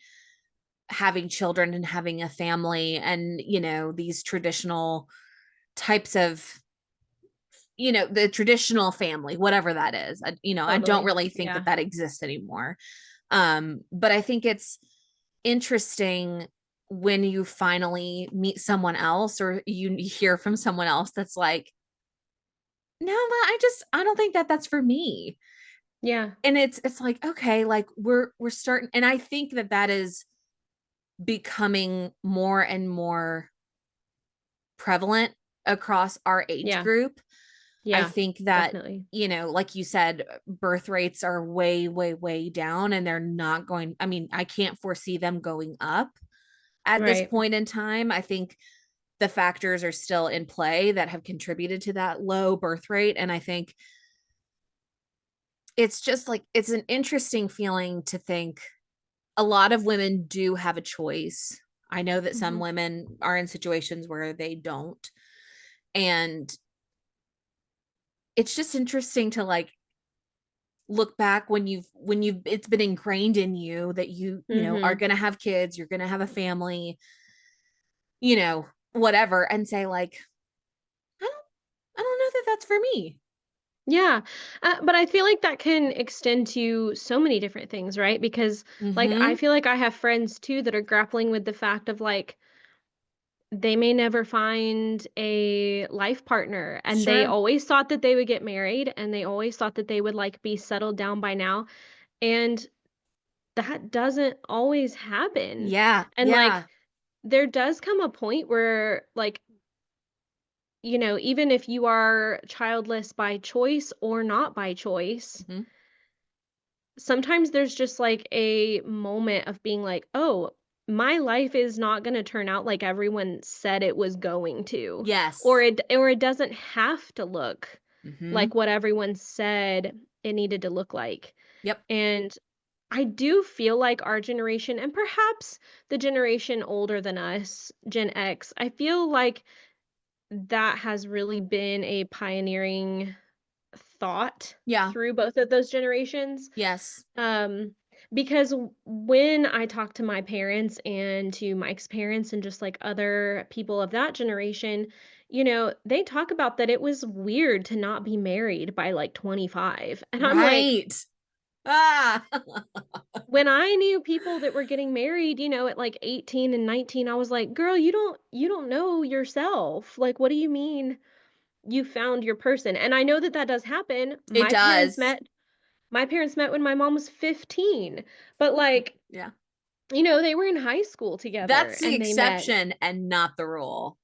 having children and having a family and, these traditional types of, the traditional family, whatever that is. I don't Totally. really think that Yeah. that exists anymore. But I think it's interesting when you finally meet someone else or you hear from someone else that's like, no, I don't think that that's for me. Yeah. And it's like, okay, like we're starting, and I think that that is becoming more and more prevalent across our age Yeah. group. I Yeah. think that, Definitely. like you said, birth rates are way, way, way down and they're not going, I mean, I can't foresee them going up at this Right. point in time. I think the factors are still in play that have contributed to that low birth rate. And I think it's just like, it's an interesting feeling to think a lot of women do have a choice. I know that some Mhm. women are in situations where they don't. And it's just interesting to like look back when you've it's been ingrained in you that are Mhm. going to have kids, you're going to have a family, whatever, and say like, I don't I don't know that that's for me. Yeah. But I feel like that can extend to so many different things, right? Because, like, I Mhm. feel like I have friends too that are grappling with the fact of like, they may never find a life partner and they Sure. always thought that they would get married and they always thought that they would like be settled down by now. And that doesn't always happen. Yeah. And like, Yeah. there does come a point where, like, even if you are childless by choice or not by choice, Mhm. sometimes there's just like a moment of being like, oh, my life is not going to turn out like everyone said it was going to, or Yes. it doesn't have to look Mhm. like what everyone said it needed to look like. Yep. And I do feel like our generation and perhaps the generation older than us, Gen X, I feel like that has really been a pioneering thought Yeah. through both of those generations. Yes. Um, because when I talk to my parents and to Mike's parents and just like other people of that generation, they talk about that it was weird to not be married by like 25. And I'm like, Right. Ah. when I knew people that were getting married, at like 18 and 19, I was like, "Girl, you don't know yourself. Like, what do you mean you found your person?" And I know that that does happen. It does. My parents met when my mom was 15, but, like, Yeah. they were in high school together That's the and they met. exception and not the rule.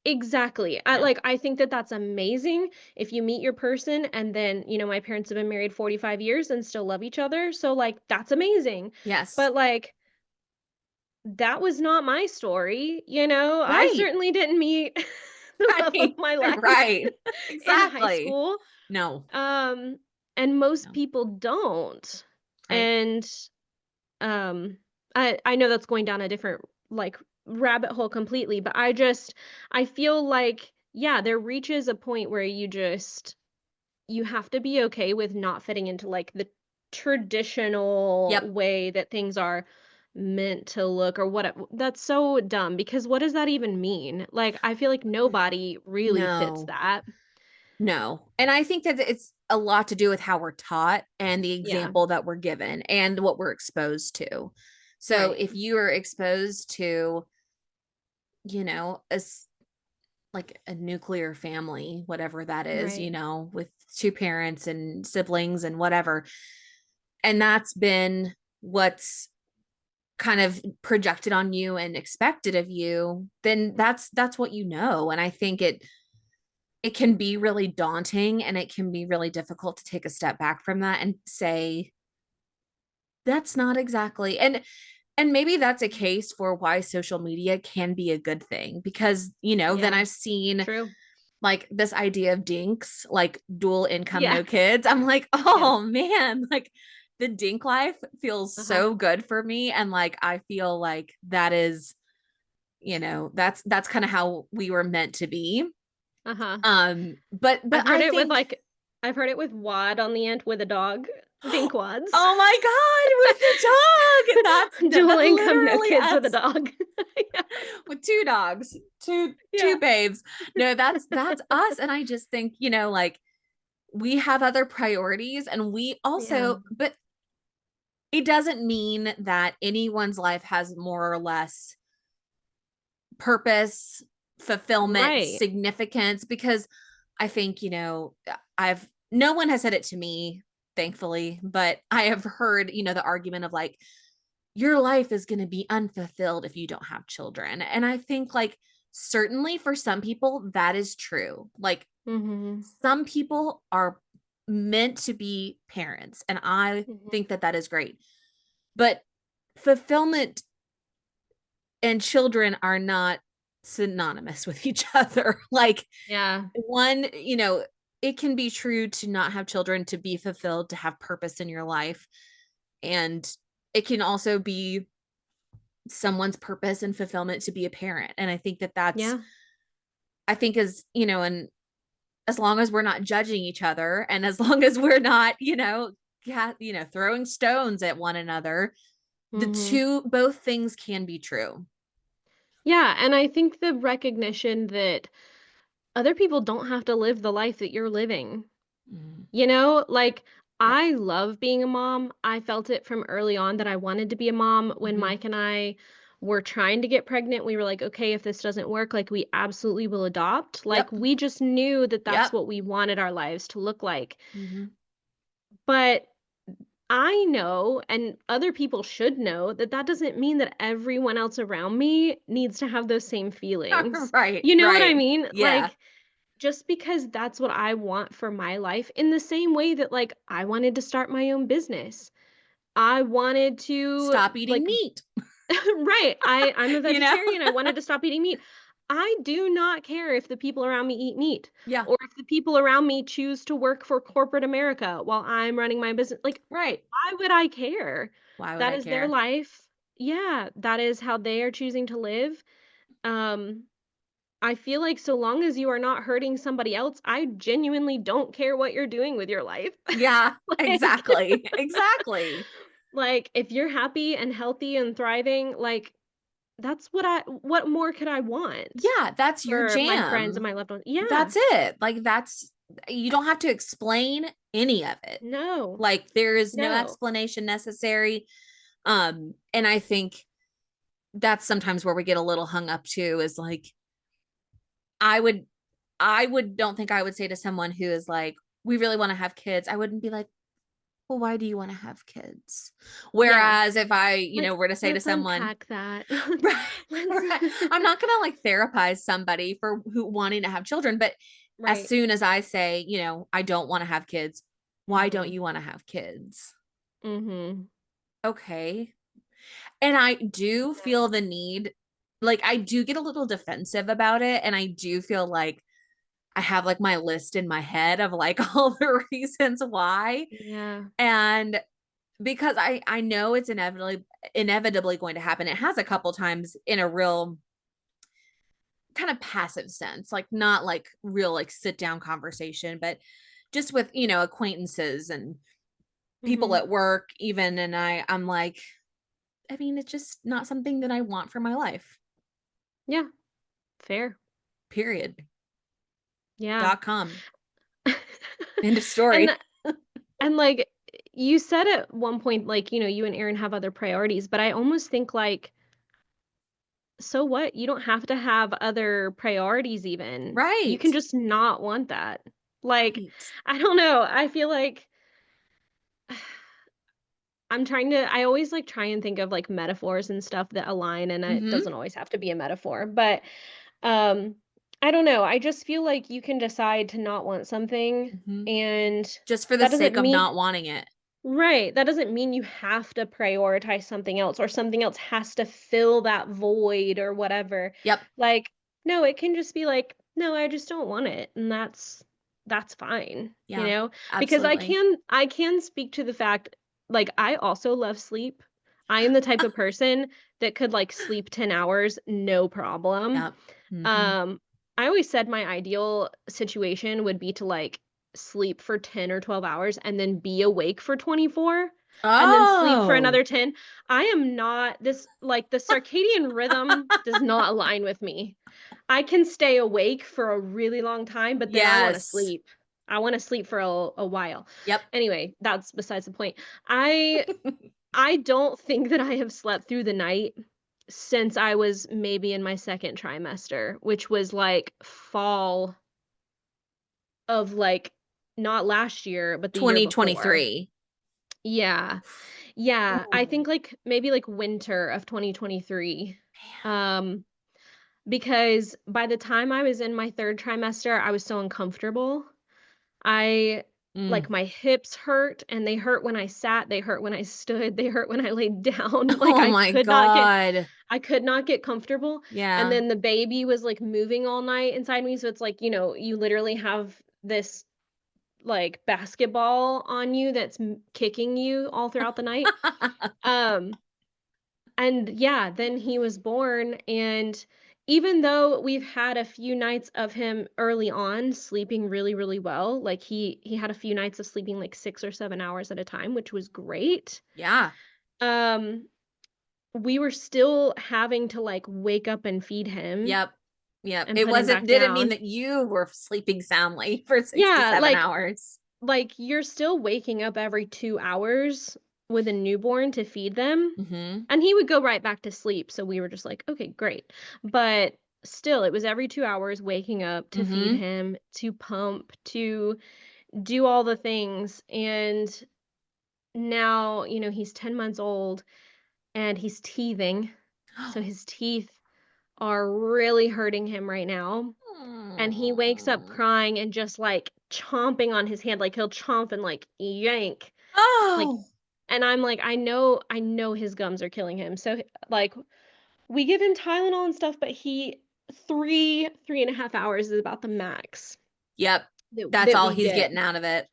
Exactly. Yeah. I think that that's amazing if you meet your person and then, my parents have been married 45 years and still love each other, so, like, that's amazing. Yes. But, like, that was not my story, I Right. certainly didn't meet the love of Right. my life Right. in high Exactly. school, No. um, and most No. people don't, I and Um, I know that's going down a different, like, rabbit hole completely, but I feel like, yeah, there reaches a point where you have to be okay with not fitting into, like, the traditional Yep. way that things are meant to look or what that's so dumb because what does that even mean? Like, I feel like nobody really fits No. that. No. And I think that it's a lot to do with how we're taught and the Yeah, example that we're given and what we're exposed to. So right, if you are exposed to, a like a nuclear family, whatever that is, right, with two parents and siblings and whatever, and that's been what's kind of projected on you and expected of you, then that's what you know. And I think it can be really daunting and it can be really difficult to take a step back from that and say that's not exactly. And maybe that's a case for why social media can be a good thing because then yeah, I've seen true, like this idea of dinks, like dual income, yeah, no kids. I'm like, yep, oh man, like the dink life feels uh-huh, so good for me. And like I feel like that is, that's kind of how we were meant to be. uh-huh. But I've heard I it with, think, like I've heard it with wad on the end with a dog, dinkwads. oh my God, with the dog. Dual That's income, no literally kids with a us dog. Yeah, with two dogs, two yeah, babes. No, that's us. And I just think, like we have other priorities and we yeah, also, but it doesn't mean that anyone's life has more or less purpose, fulfillment, right, significance, because I think, I've, no one has said it to me, thankfully, but I have heard, the argument of like, your life is going to be unfulfilled if you don't have children. And I think, like, certainly for some people, that is true. Like, mhm, some people are meant to be parents, and I mhm, think that that is great. But fulfillment and children are not synonymous with each other. Like, yeah, one, it can be true to not have children, to be fulfilled, to have purpose in your life. And it can also be someone's purpose and fulfillment to be a parent. And I think that that's, yeah, I think is, and as long as we're not judging each other and as long as we're not, throwing stones at one another, mhm. both things can be true. Yeah, and I think the recognition that other people don't have to live the life that you're living. Mm. Like, Yep. I love being a mom. I felt it from early on that I wanted to be a mom. When Mm-hmm. Mike and I were trying to get pregnant, we were like, okay, if this doesn't work, like, we absolutely will adopt. Like, Yep. we just knew that that's Yep. what we wanted our lives to look like. Mm-hmm. But I know, and other people should know, that that doesn't mean that everyone else around me needs to have those same feelings. Right. You know what I Right. mean? Yeah. Like, just because that's what I want for my life, in the same way that, like, I wanted to start my own business. I wanted to, Stop eating like meat. right, I'm a you know? vegetarian, I wanted to stop eating meat. I do not care if the people around me eat meat Yeah. or if the people around me choose to work for corporate America while I'm running my business. Like, Right. why would I care? Why would That I is their care? life. Yeah, that is how they are choosing to live. Um, I feel like so long as you are not hurting somebody else, I genuinely don't care what you're doing with your life. Yeah, Like exactly. Exactly. like, if you're happy and healthy and thriving, like, that's what more could I want Yeah, that's your for my friends and jam. my loved ones? Yeah. That's it. Like that's you don't have to explain any of it. No. Like there is no No. explanation necessary. And I think that's sometimes where we get a little hung up too is like I would don't think I would say to someone who is like we really want to have kids. I wouldn't be like, "Well, why do you want to have kids?" Yeah. Whereas if I, Like, were to say to let's someone, unpack that. right, Let's right. I'm not gonna like therapize somebody for who wanting to have children, but as Right. soon as I say, I don't want to have kids, why don't Mhm. you want to have kids? Mhm. Okay. And I do Yeah. feel the need, like I do get a little defensive about it. And I do feel like I have like my list in my head of like all the reasons why. Yeah. And because I know it's inevitably going to happen. It has a couple times in a real kind of passive sense, like not like real like sit down conversation, but just with, acquaintances and people Mhm. at work even and I'm like, I mean, it's just not something that I want for my life. Yeah. Fair. Period. Yeah. .com. End of story. And and, like, you said at one point, like, you and Aaron have other priorities, but I almost think, like, so what? You don't have to have other priorities even. You Right. can just not want that. Like, Right. I don't know, I feel like I always, like, try and think of, like, metaphors and stuff that align, and it Mm-hmm. doesn't always have to be a metaphor, but, um, I don't know, I just feel like you can decide to not want something, Mm-hmm. and Just for the that doesn't sake of mean not wanting it. Right, that doesn't mean you have to prioritize something else or something else has to fill that void or whatever. Yep. Like, no, it can just be like, "No, I just don't want it," and that's fine, you Yeah. know? Because Absolutely. I can speak to the fact like, I also love sleep. I am the type of person that could, like, sleep 10 hours, no problem. Yep. Mm-hmm. Um, I always said my ideal situation would be to, like, sleep for 10 or 12 hours and then be awake for 24 and then sleep for Oh, another 10. I am not this like, the circadian rhythm does not align with me. I can stay awake for a really long time, but then I wanna yes. sleep. I wanna sleep for a while. Yep. Anyway, that's besides the point. I I don't think that I have slept through the night since I was maybe in my 2nd trimester, which was, like, fall of, like, not last year, but the year before. 2023. Yeah. Yeah, I Ooh, think, like, maybe, like, winter of 2023, um, because by the time I was in my 3rd trimester, I was so uncomfortable. I man. like, my hips hurt, and they hurt when I sat, they hurt when I stood, they hurt when I laid down, like, Oh my God. I could not get comfortable, and Yeah. then the baby was, like, moving all night inside me, so it's like, you literally have this, like, basketball on you that's kicking you all throughout the night. Um, and yeah, then he was born, and even though we've had a few nights of him early on sleeping really, really well, like, he had a few nights of sleeping, like, 6 or 7 hours at a time, which was great, Yeah. um, we were still having to, like, wake up and feed him Yep. Yep. and It put him wasn't back didn't mean down. that you were sleeping soundly for 6 to Yeah, 7 hours. you're still waking up every 2 hours with a newborn to feed them, Mhm. and he would go right back to sleep, so we were just like, "Okay, great." But still, it was every 2 hours waking up to feed Mhm. him, to pump, to do all the things, and now, he's 10 months old and he's teething, so his teeth are really hurting him right now, and he wakes up Oh. crying and just, like, chomping on his hand, like, he'll chomp and, like, yank, like Oh. and I'm like, "I know his gums are killing him." So, like, we give him Tylenol and stuff, but he 3.5 hours is about the max Yep. that That's that all we he's get. getting out of it.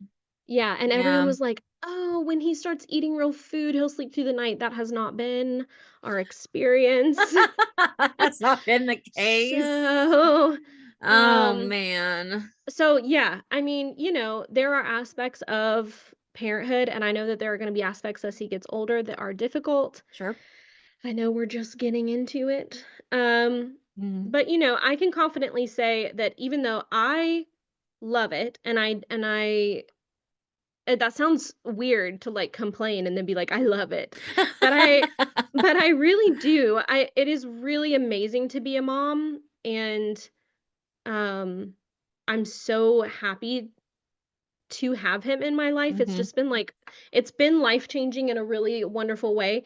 Yeah, and everyone Yeah. was like, "Oh, when he starts eating real food, he'll sleep through the night." That has not been our experience. That's not been the case. So, Oh um, man. so yeah, I mean, there are aspects of parenthood, and I know that there are gonna be aspects as he gets older that are difficult. Sure. I know we're just getting into it. Um, Mhm. but I can confidently say that even though I love it, that sounds weird to like complain and then be like, I love it. But I really do. It is really amazing to be a mom, and um I'm so happy to have him in my life. It's Mhm. just been like it's been life-changing in a really wonderful way.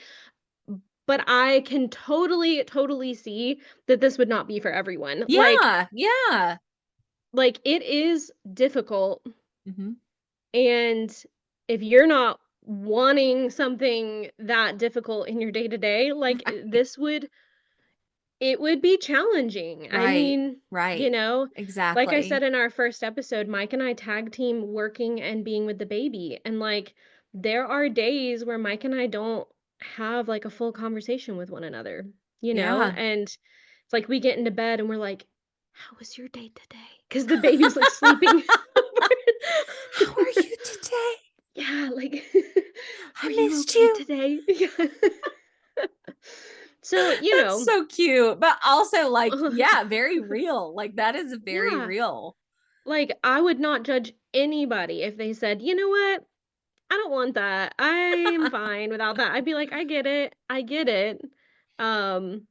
But I can totally, totally see that this would not be for everyone. Yeah, yeah. Like it is difficult, Mhm. and if you're not wanting something that difficult in your day to day, like Right. this would it would be challenging. I Right. mean, you Right. know, like I Exactly. said in our first episode, Mike and I tag team working and being with the baby. And like there are days where Mike and I don't have like a full conversation with one another, Yeah. and it's like we get into bed and we're like, how was your day today? Because the baby's like sleeping. How are you today? Yeah, like, I are you missed okay you. today? Yeah. So, That's so cute, but also like, yeah, very uh, real. Like that is very yeah, real. like I would not judge anybody if they said, you know what? I don't want that. I am fine without that. I'd be like, I get it. I get it. Um,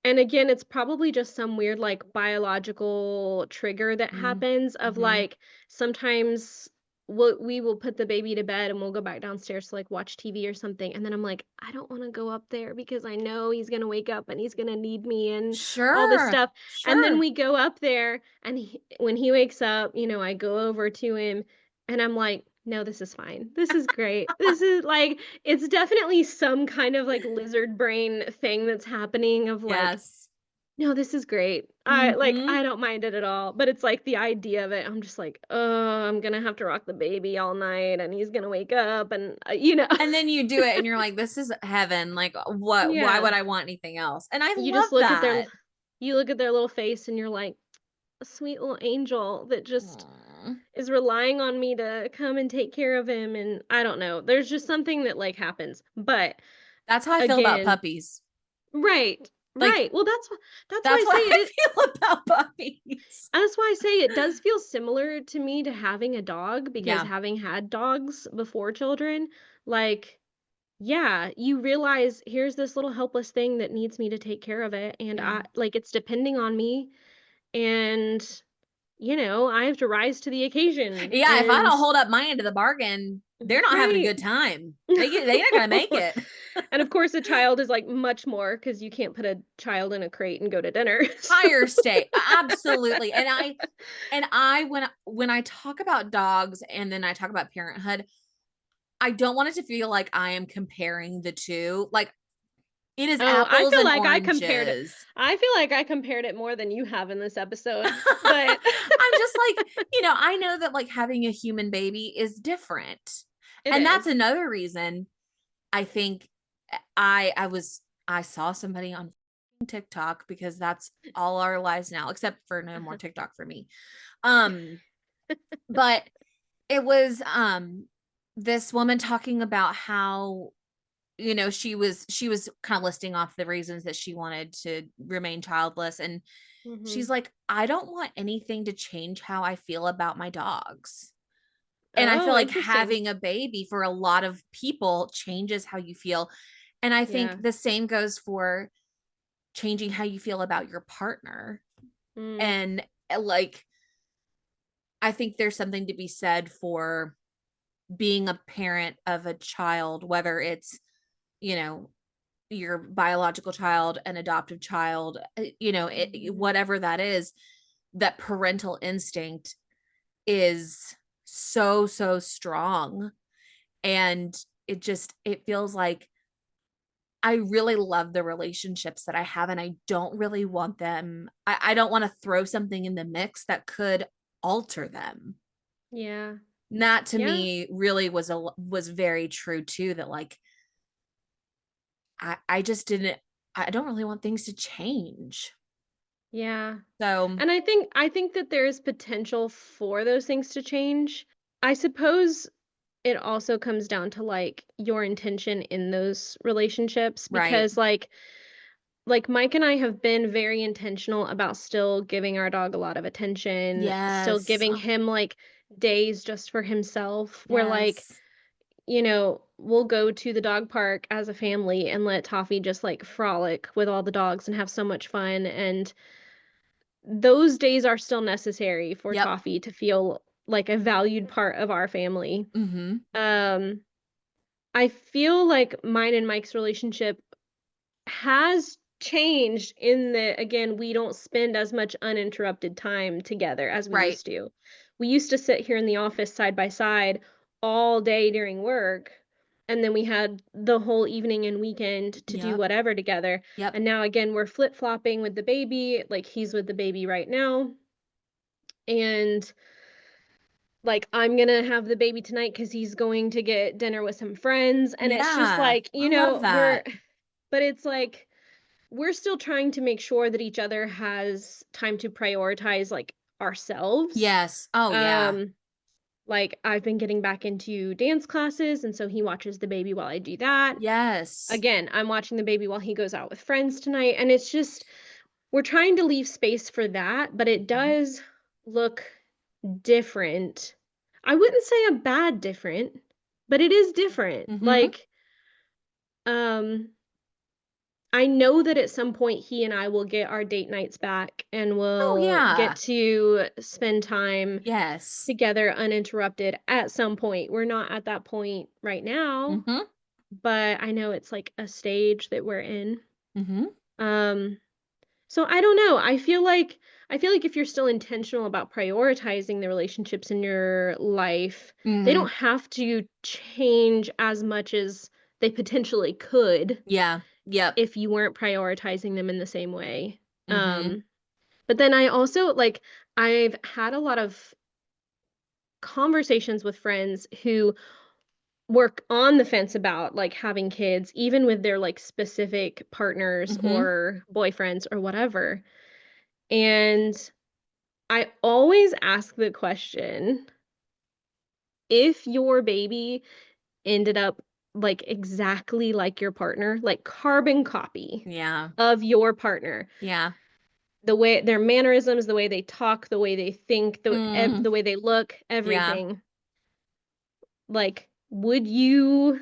And again, it's probably just some weird, like, biological trigger that Mm, happens of, mhm. like, sometimes we will put the baby to bed and we'll go back downstairs to, like, watch TV or something, and then I'm like, "I don't wanna go up there because I know he's gonna wake up and he's gonna need me and all this Sure. stuff." And then Sure. we go up there, and when he wakes up, I go over to him, and I'm like, "No, this is fine. This is great. This is, like," it's definitely some kind of, like, lizard brain thing that's happening of, like, Yes. "No, this is great. Mhm. I don't mind it at all." But it's, like, the idea of it, I'm just like, "Oh, I'm gonna have to rock the baby all night, and he's gonna wake up," and, And then you do it and you're like, this is heaven. Like, what? Why Yeah. would I want anything else? And I You just love look at their that. you look at their little face, and you're like, "A sweet little angel that just Aw. is relying on me to come and take care of him," and I don't know. There's just something that, like, happens. But, That's how I feel about again. puppies. Right. Like, Right. Well, that's why that's I say what I it. feel about puppies. That's why I say it does feel similar to me to having a dog, because Yeah. having had dogs before children, like, yeah, you realize here's this little helpless thing that needs me to take care of it, and Yeah. it's depending on me, and I have to rise to the occasion. Yeah. If I And don't hold up my end of the bargain, they're not having a right. good time. They're not gonna make it. And of course a child is like much more, because you can't put a child in a crate and go to dinner. So Higher state. Absolutely. And I when I talk about dogs and then I talk about parenthood, I don't want it to feel like I am comparing the two. Like it is Oh, apples and oranges. I feel like I compared it more than you have in this episode, but I'm just like, I know that like having a human baby is different. it And that's is. another reason I think I saw somebody on TikTok because that's all our lives now, except for no more TikTok for me. Um, but it was this woman talking about how she was kind of listing off the reasons that she wanted to remain childless, and she's Mhm. like, I don't want anything to change how I feel about my dogs. And I feel Oh, like interesting. having a baby for a lot of people changes how you feel. And I think Yeah. the same goes for changing how you feel about your partner. Mm. And like, I think there's something to be said for being a parent of a child, whether it's, you know, your biological child, an adoptive child, Mhm. whatever that is, that parental instinct is so, so strong. And it feels like I really love the relationships that I have, and I don't really want them. I don't want to throw something in the mix that could alter them. Yeah. And that to Yeah. me really was very true too. That like I just didn't. I don't really want things to change. Yeah. So And I think that there is potential for those things to change. I suppose it also comes down to, like, your intention in those relationships right, because, like, Mike and I have been very intentional about still giving our dog a lot of attention, still yes, giving him, like, days just for himself, where, like, yes, we'll go to the dog park as a family and let Toffee just, like, frolic with all the dogs and have so much fun, and those days are still necessary for yep, Toffee to feel like a valued part of our family. mm-hmm. Um, I feel like mine and Mike's relationship has changed in that, again, we don't spend as much uninterrupted time together as we Right, used to. We used to sit here in the office side by side all day during work, and then we had the whole evening and weekend to do yep, whatever together. yep, And now again, we're flip-flopping with the baby, like he's with the baby right now, and like I'm gonna have the baby tonight because he's going to get dinner with some friends. And it's just yeah, like, I love we're, that. but it's like, we're still trying to make sure that each other has time to prioritize, like, ourselves. Yes, oh yeah, Um, like, I've been getting back into dance classes, and so he watches the baby while I do that. yes, Again, I'm watching the baby while he goes out with friends tonight, and it's just we're trying to leave space for that, but it mhm, does look different. I wouldn't say a bad different, but it is different. mhm. Like, um, I know that at some point he and I will get our date nights back and Oh we'll get yeah, to spend time yes, together uninterrupted at some point. We're not at that point right now, mm-hmm, but I know it's like a stage that we're in. mm-hmm, Um, so I don't know. I feel like if you're still intentional about prioritizing the relationships in your life, they mm-hmm, don't have to change as much as they potentially could yeah, yep, if you weren't prioritizing them in the same way. mm-hmm, But then I also like I've had a lot of conversations with friends who work on the fence about like having kids, even with their like specific partners mm-hmm, or boyfriends or whatever. And I always ask the question, if your baby ended up like exactly like your partner, like carbon copy yeah, of your partner, yeah, the way their mannerisms, the way they talk, the way they think, mm, the way they look, yeah, everything. Like, would you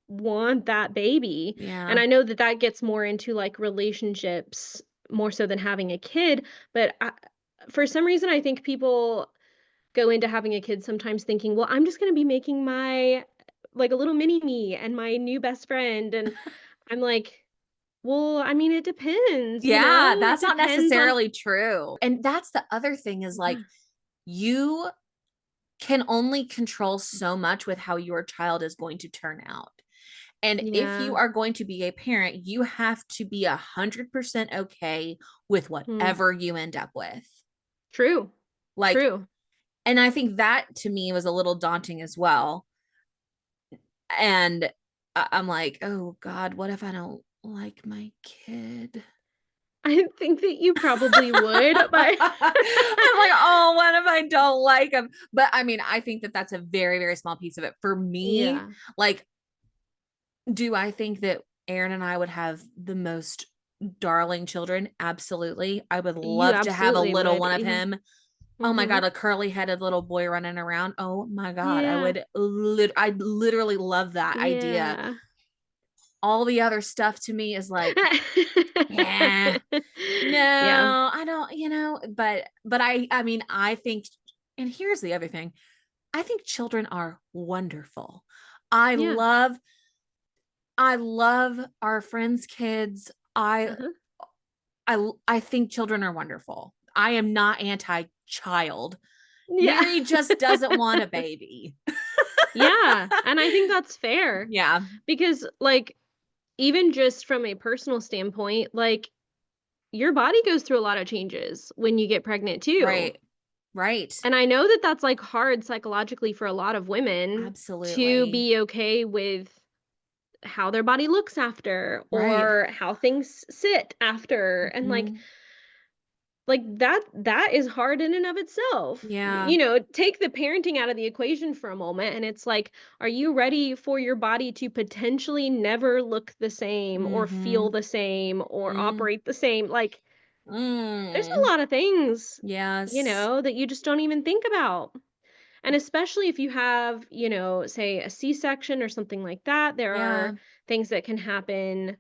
want that baby? And yeah, I know that that gets more into like relationships more so than having a kid, but for some reason I think people go into having a kid sometimes thinking, "Well, I'm just going to be making my like a little mini me and my new best friend." And I'm like, "Well, I mean, it depends, yeah, It that's not depends on." necessarily true. And that's the other thing is like Yeah. you can only control so much with how your child is going to turn out. And if you Yeah. are going to be a parent, you have to be 100% okay with Mm. whatever you end up with. True. Like, True. and I think that to me was a little daunting as well. And I'm like, oh God, what if I don't like my kid? I think that you probably would, I'm but like, oh, what if I don't like him? But I mean, I think that that's a very, very small piece of it. For me, yeah. like, do I think that Aaron and I would have the most darling children? Absolutely. I would You love to have a absolutely little would. one of Yeah. him. Oh my God, Mhm. a curly headed little boy running around. Oh my God. Yeah. I'd literally love that idea. Yeah. All the other stuff to me is like, yeah, Yeah. no, I don't, but I mean, I think, and here's the other thing. I think children are wonderful. I Yeah. love I love our friends' kids. Uh-huh. I think children are wonderful. I am not anti-child. Yeah. Mary just doesn't want a baby. Yeah, and I think that's fair Yeah. because, like, even just from a personal standpoint, like, your body goes through a lot of changes when you get pregnant too. Right. Right. And I know that that's, like, hard psychologically for a lot of women to Absolutely. be okay with how their body looks after Right. or how things sit after, and, Mhm. that is hard in and of itself. Yeah. You know, take the parenting out of the equation for a moment, and it's like, are you ready for your body to potentially never look the same or feel Mhm. the same or Mm. operate the same? Like, there's a Mm. lot of things, Yes. that you just don't even think about. And especially if you have, say a C-section or something like that, there Yeah. are things that can happen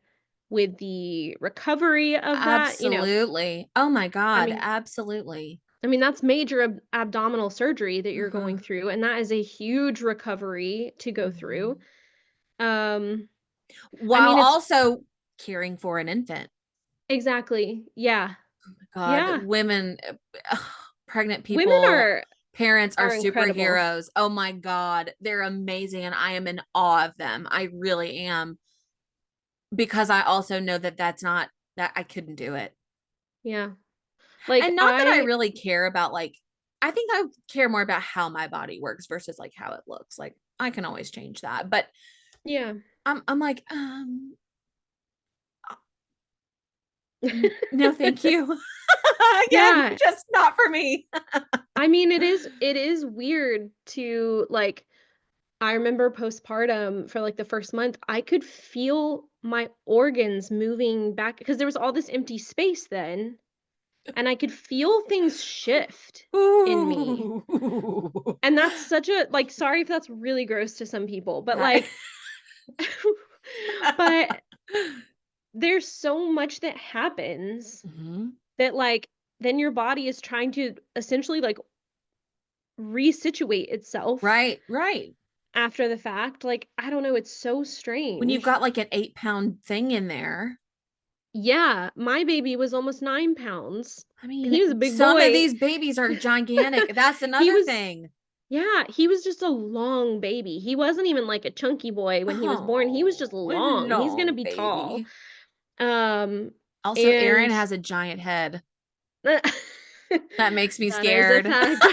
with the recovery of that. Absolutely. Oh my I god, mean absolutely. I mean, that's major abdominal surgery that you're Uh-huh. going through, and that is a huge recovery to go through. Mhm. Um, I While mean, it's also caring for an infant. exactly. Yeah. God, Yeah. women, pregnant Women people, are parents are are incredible. superheroes. Oh my God, they're amazing. And I am in awe of them. I really am. Because I also know that that's not, that I couldn't do it. Yeah. Like, And not that I really care about, like, I think I care more about how my body works versus like how it looks. Like, I can always change that. But yeah. I'm like, no, thank you. Again, Yeah. just not for me. I mean, it is weird to, like, I remember postpartum for, like, the first month, I could feel my organs moving back because there was all this empty space then, and I could feel things shift in me. Ooh. And that's such a like, sorry if that's really gross to some people, but, That like but there's so much that happens Mhm. that, like, then your body is trying to essentially, like, resituate itself Right, right. after the fact. Like, I don't know, it's so When you've strange. got like an 8-pound thing in there. Yeah, my baby was almost 9 pounds. I mean, He was a big some of boy. these babies are gigantic. That's He another was thing. Yeah, he was just a long baby. He wasn't even like a chunky boy when he was born. He was Oh, just long. He's gonna long be tall. baby. Um, Also, Aaron and has a giant head. that That makes me is a scared. fact.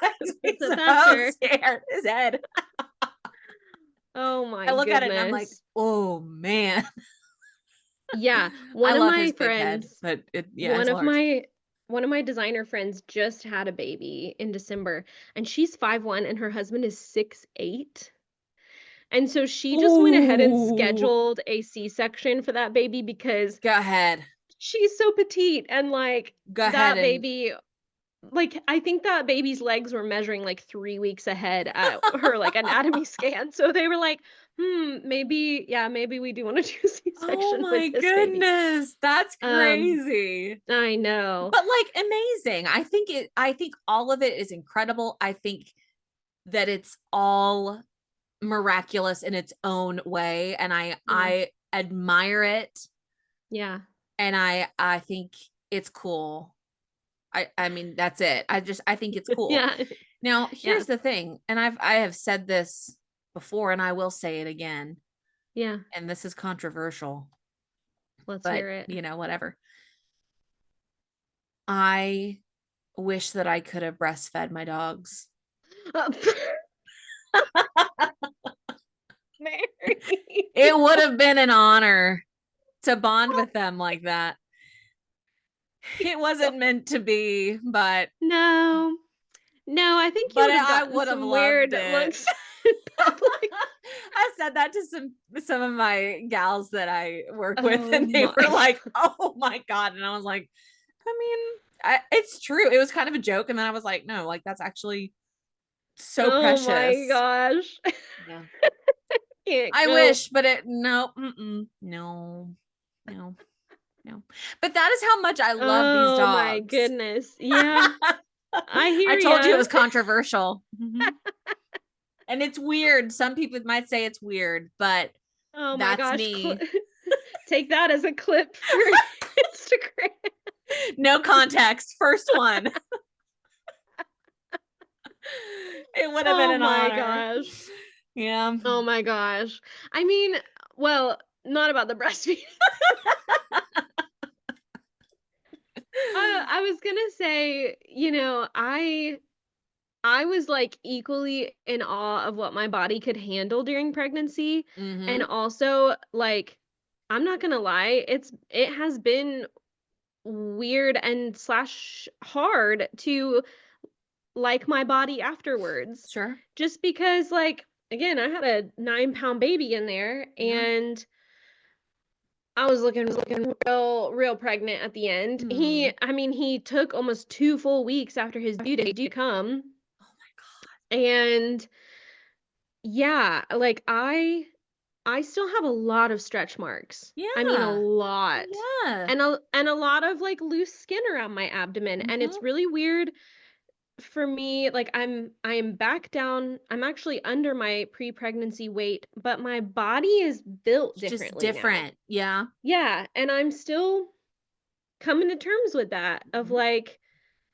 Makes me It's a so factor. scared. His head. Oh I my look at it and I'm like, goodness. oh man. Yeah, I one of love my his big head, friends, but yeah, one it's of large. my one of my designer friends just had a baby in December, and she's 5'1" and her husband is 6'8". And so she just went ahead and Ooh. scheduled a C-section for that baby because Go ahead. she's so petite, and, like, Go ahead that and baby I think that baby's legs were measuring, like, 3 weeks ahead at her, like, anatomy scan, so they were like, "Hmm, maybe yeah, maybe we do wanna do a oh C-section with my this baby." goodness, that's Um, crazy. I know. But like amazing. I think all of it is incredible. I think that it's all miraculous in its own way and Yeah, I admire it yeah. and I think it's cool. I mean that's it. I think it's cool. Yeah, Now, yeah, here's the thing, and I have said this before and I will say it again, yeah. and this is controversial, Let's but hear it. whatever. I wish that I could have breastfed my dogs. Uh, Mary. It would have been an honor to bond with them like that. It wasn't meant to be, No. No, I think you would have I gotten would have some weird loved it. looks in public. I said that to some of my gals that I work with, Oh and they my were like, god. "Oh my god!" And I was like, "I mean, it's true. It was kind of a joke." And then I was like, "No, like that's actually so Oh my precious." gosh. Yeah, Can't I cope. wish, but no, no, no, no. But that is how much I love these Oh my dogs. goodness. Yeah, I I hear told you it ya. was controversial. Mhm. And it's weird. Some people might say it's weird, but Oh my that's gosh. me. Take that as a clip for Instagram. No context. First one. It would have been Oh an my honor. gosh. Yeah. Oh my gosh. I mean, well, not about the breastfeeding. I was gonna say, I was, like, equally in awe of what my body could handle during pregnancy, and Mhm. also, like, I'm not gonna lie, it has been weird and slash hard to like my body afterwards. Sure. Just because, like, again, I had a 9-pound baby in there, Yeah. and I was looking real pregnant at the end. Mm. He took almost 2 full weeks after his due date to come, Oh my god. and yeah, like, I still have a lot of stretch marks. I mean, a Yeah. lot. Yeah. And a lot of, like, loose skin around my abdomen, and it's Mhm. really weird for me, like, I am back down. I'm actually under my pre-pregnancy weight, but my body is built It's just differently now. different. Yeah. Yeah, and I'm still coming to terms with that of, Mhm. like,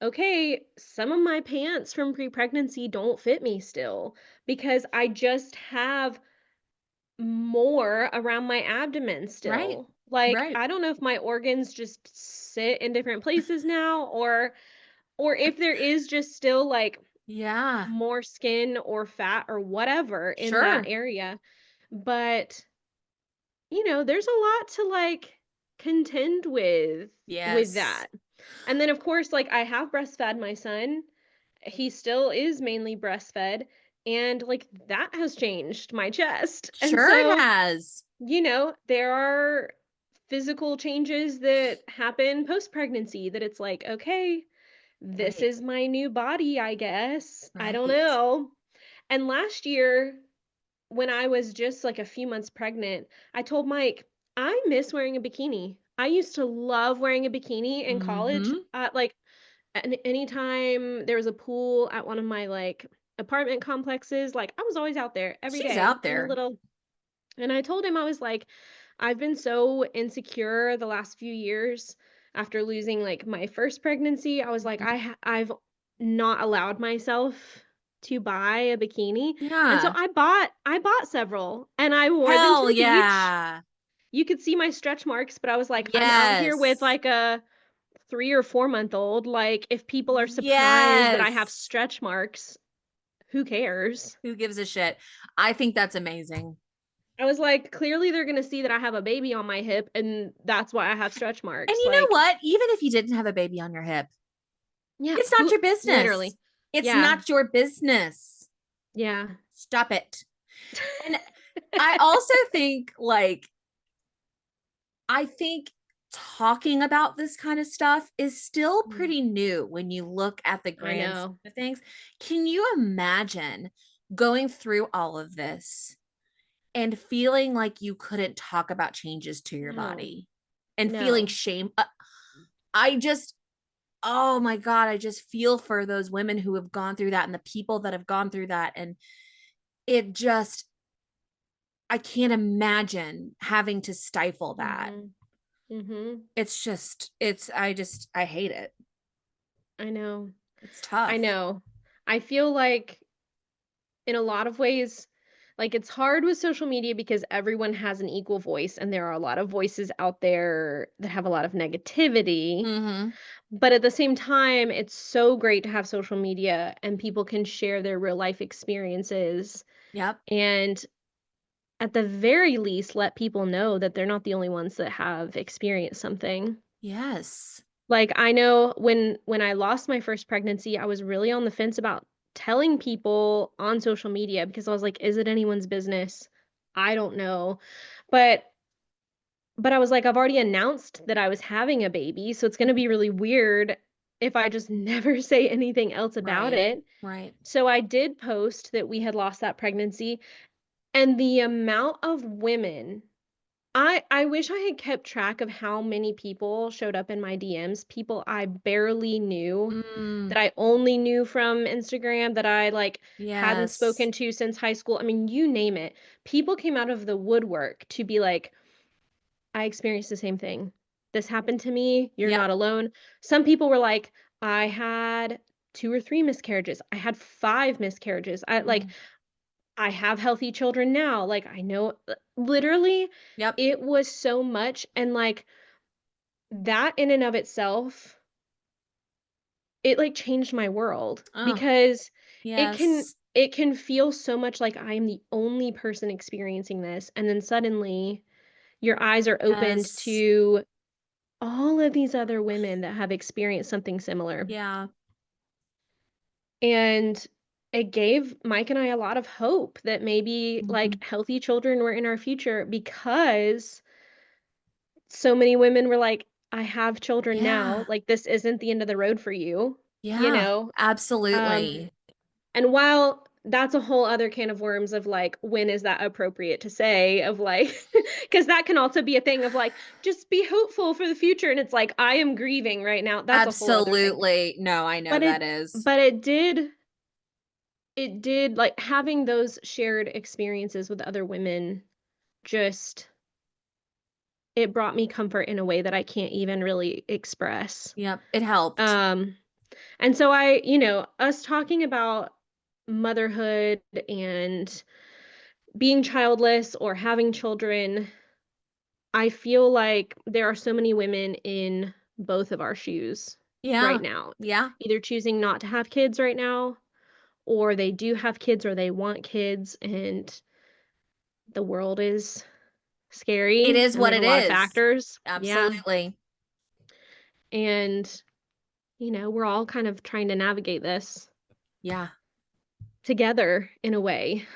okay, some of my pants from pre-pregnancy don't fit me still because I just have more around my abdomen Right. still. Like, Right. I don't know if my organs just sit in different places now, or if there is just still, like, Yeah. more skin or fat or whatever in that Sure. area. But, there's a lot to, like, contend with Yes. that. And then, of course, like, I have breastfed my son. He still is mainly breastfed, and, like, that has changed my chest. And Sure it so, has. there are physical changes that happen post-pregnancy that it's like, "Okay, this Right. is my new body, I guess. I don't Right. know." And last year, when I was just, like, a few months pregnant, I told Mike, "I miss wearing a bikini." I used to love wearing a bikini in college. Mhm. Like, anytime there was a pool at one of my, like, apartment complexes, like, I was always out there every She's day out in a there. little. And I told him, I was like, "I've been so insecure the last few years after losing, like, my first pregnancy." I was like, Mhm. I've not allowed myself to buy a bikini." And so Yeah. I bought several, and I wore them to Hell the beach. yeah. You could see my stretch marks, but I was like, "I'm out here with, Yes. like, a 3 or 4-month-old, like, if people are surprised that I have Yes. stretch marks, who cares?" Who gives a shit? I think that's amazing. I was like, "Clearly they're gonna see that I have a baby on my hip, and that's why I have stretch And marks." you know Like, what? Even if you didn't have a baby on your hip, yeah, it's not who your business. literally. It's Yeah, not your business. yeah. Stop it. And I also think, like, I think talking about this kind of stuff is still Mm, pretty new when you look at the I grand scheme know. of things. Can you imagine going through all of this and feeling like you couldn't talk about changes to your No, body and feeling no. shame? I just, oh my God, I just feel for those women who have gone through that and the people that have gone through that. And it just, I can't imagine having to stifle that. Mhm, mhm. It's just, I hate it. I know, It's I tough. know. I feel like in a lot of ways, like, it's hard with social media because everyone has an equal voice, and there are a lot of voices out there that have a lot of negativity. Mhm. But at the same time, it's so great to have social media and people can share their real life experiences, Yep. and at the very least let people know that they're not the only ones that have experienced something. Yes. Like, I know when I lost my first pregnancy, I was really on the fence about telling people on social media because I was like, "Is it anyone's business? I don't know." But I was like, "I've already announced that I was having a baby, so it's gonna be really weird if I just never say anything else about Right. it." Right. So I did post that we had lost that pregnancy, and the amount of women. I wish I had kept track of how many people showed up in my DMs, people I barely knew, Mm, that I only knew from Instagram, that I, like, hadn't yes. spoken to since high school. I mean, you name it. People came out of the woodwork to be like, "I experienced the same thing. This happened to me. You're Yep. not alone." Some people were like, "I had 2 or 3 miscarriages. I had 5 miscarriages." Mm, I have healthy children now, like, I know literally, Yep. it was so much, and, like, that in and of itself, it, like, changed my world Oh, because it can yes. it can feel so much like I am the only person experiencing this, and then suddenly your eyes are opened Yes. to all of these other women that have experienced something similar. Yeah. And it gave Mike and I a lot of hope that maybe, like, Mhm. healthy children were in our future because so many women were like, "I have children now, Yeah. like, this isn't the end of the road for you," you Yeah. know? Um, Absolutely. and while that's a whole other can of worms of, like, when is that appropriate to say of, like, because that can also be a thing of, like, "Just be hopeful for the future," and it's like, "I am grieving right now." That's a whole other thing. Absolutely. No, I know But that is. it did like, having those shared experiences with other women just it brought me comfort in a way that I can't even really express. Yep, it helped. Um, and so us talking about motherhood and being childless or having children, I feel like there are so many women in both of our shoes right Yeah. now, Yeah. either choosing not to have kids right now, or they do have kids or they want kids, and the world is It scary, is and what there's a it lot of is. factors. Yeah, Absolutely. and, we're all kind of trying to navigate this Yeah. together in a way.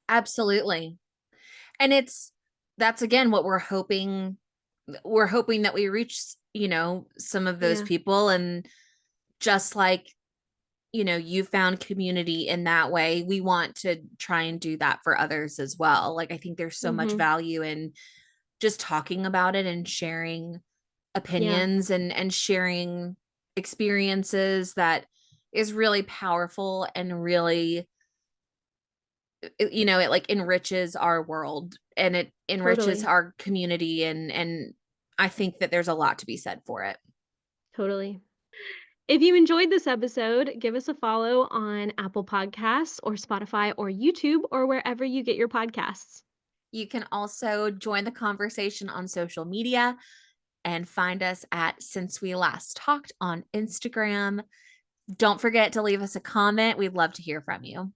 Absolutely. And that's again what we're hoping that we reach, some of those Yeah, people, and just like, you found community in that way, we want to try and do that for others as well. Like I think there's so much mhm, value in just talking about it and sharing yeah, opinions and sharing experiences that is really powerful and really it like enriches our world and it enriches totally, our community, and I think that there's a lot to be said for it. totally. If you enjoyed this episode, give us a follow on Apple Podcasts or Spotify or YouTube or wherever you get your podcasts. You can also join the conversation on social media and find us at Since We Last Talked on Instagram. Don't forget to leave us a comment. We'd love to hear from you.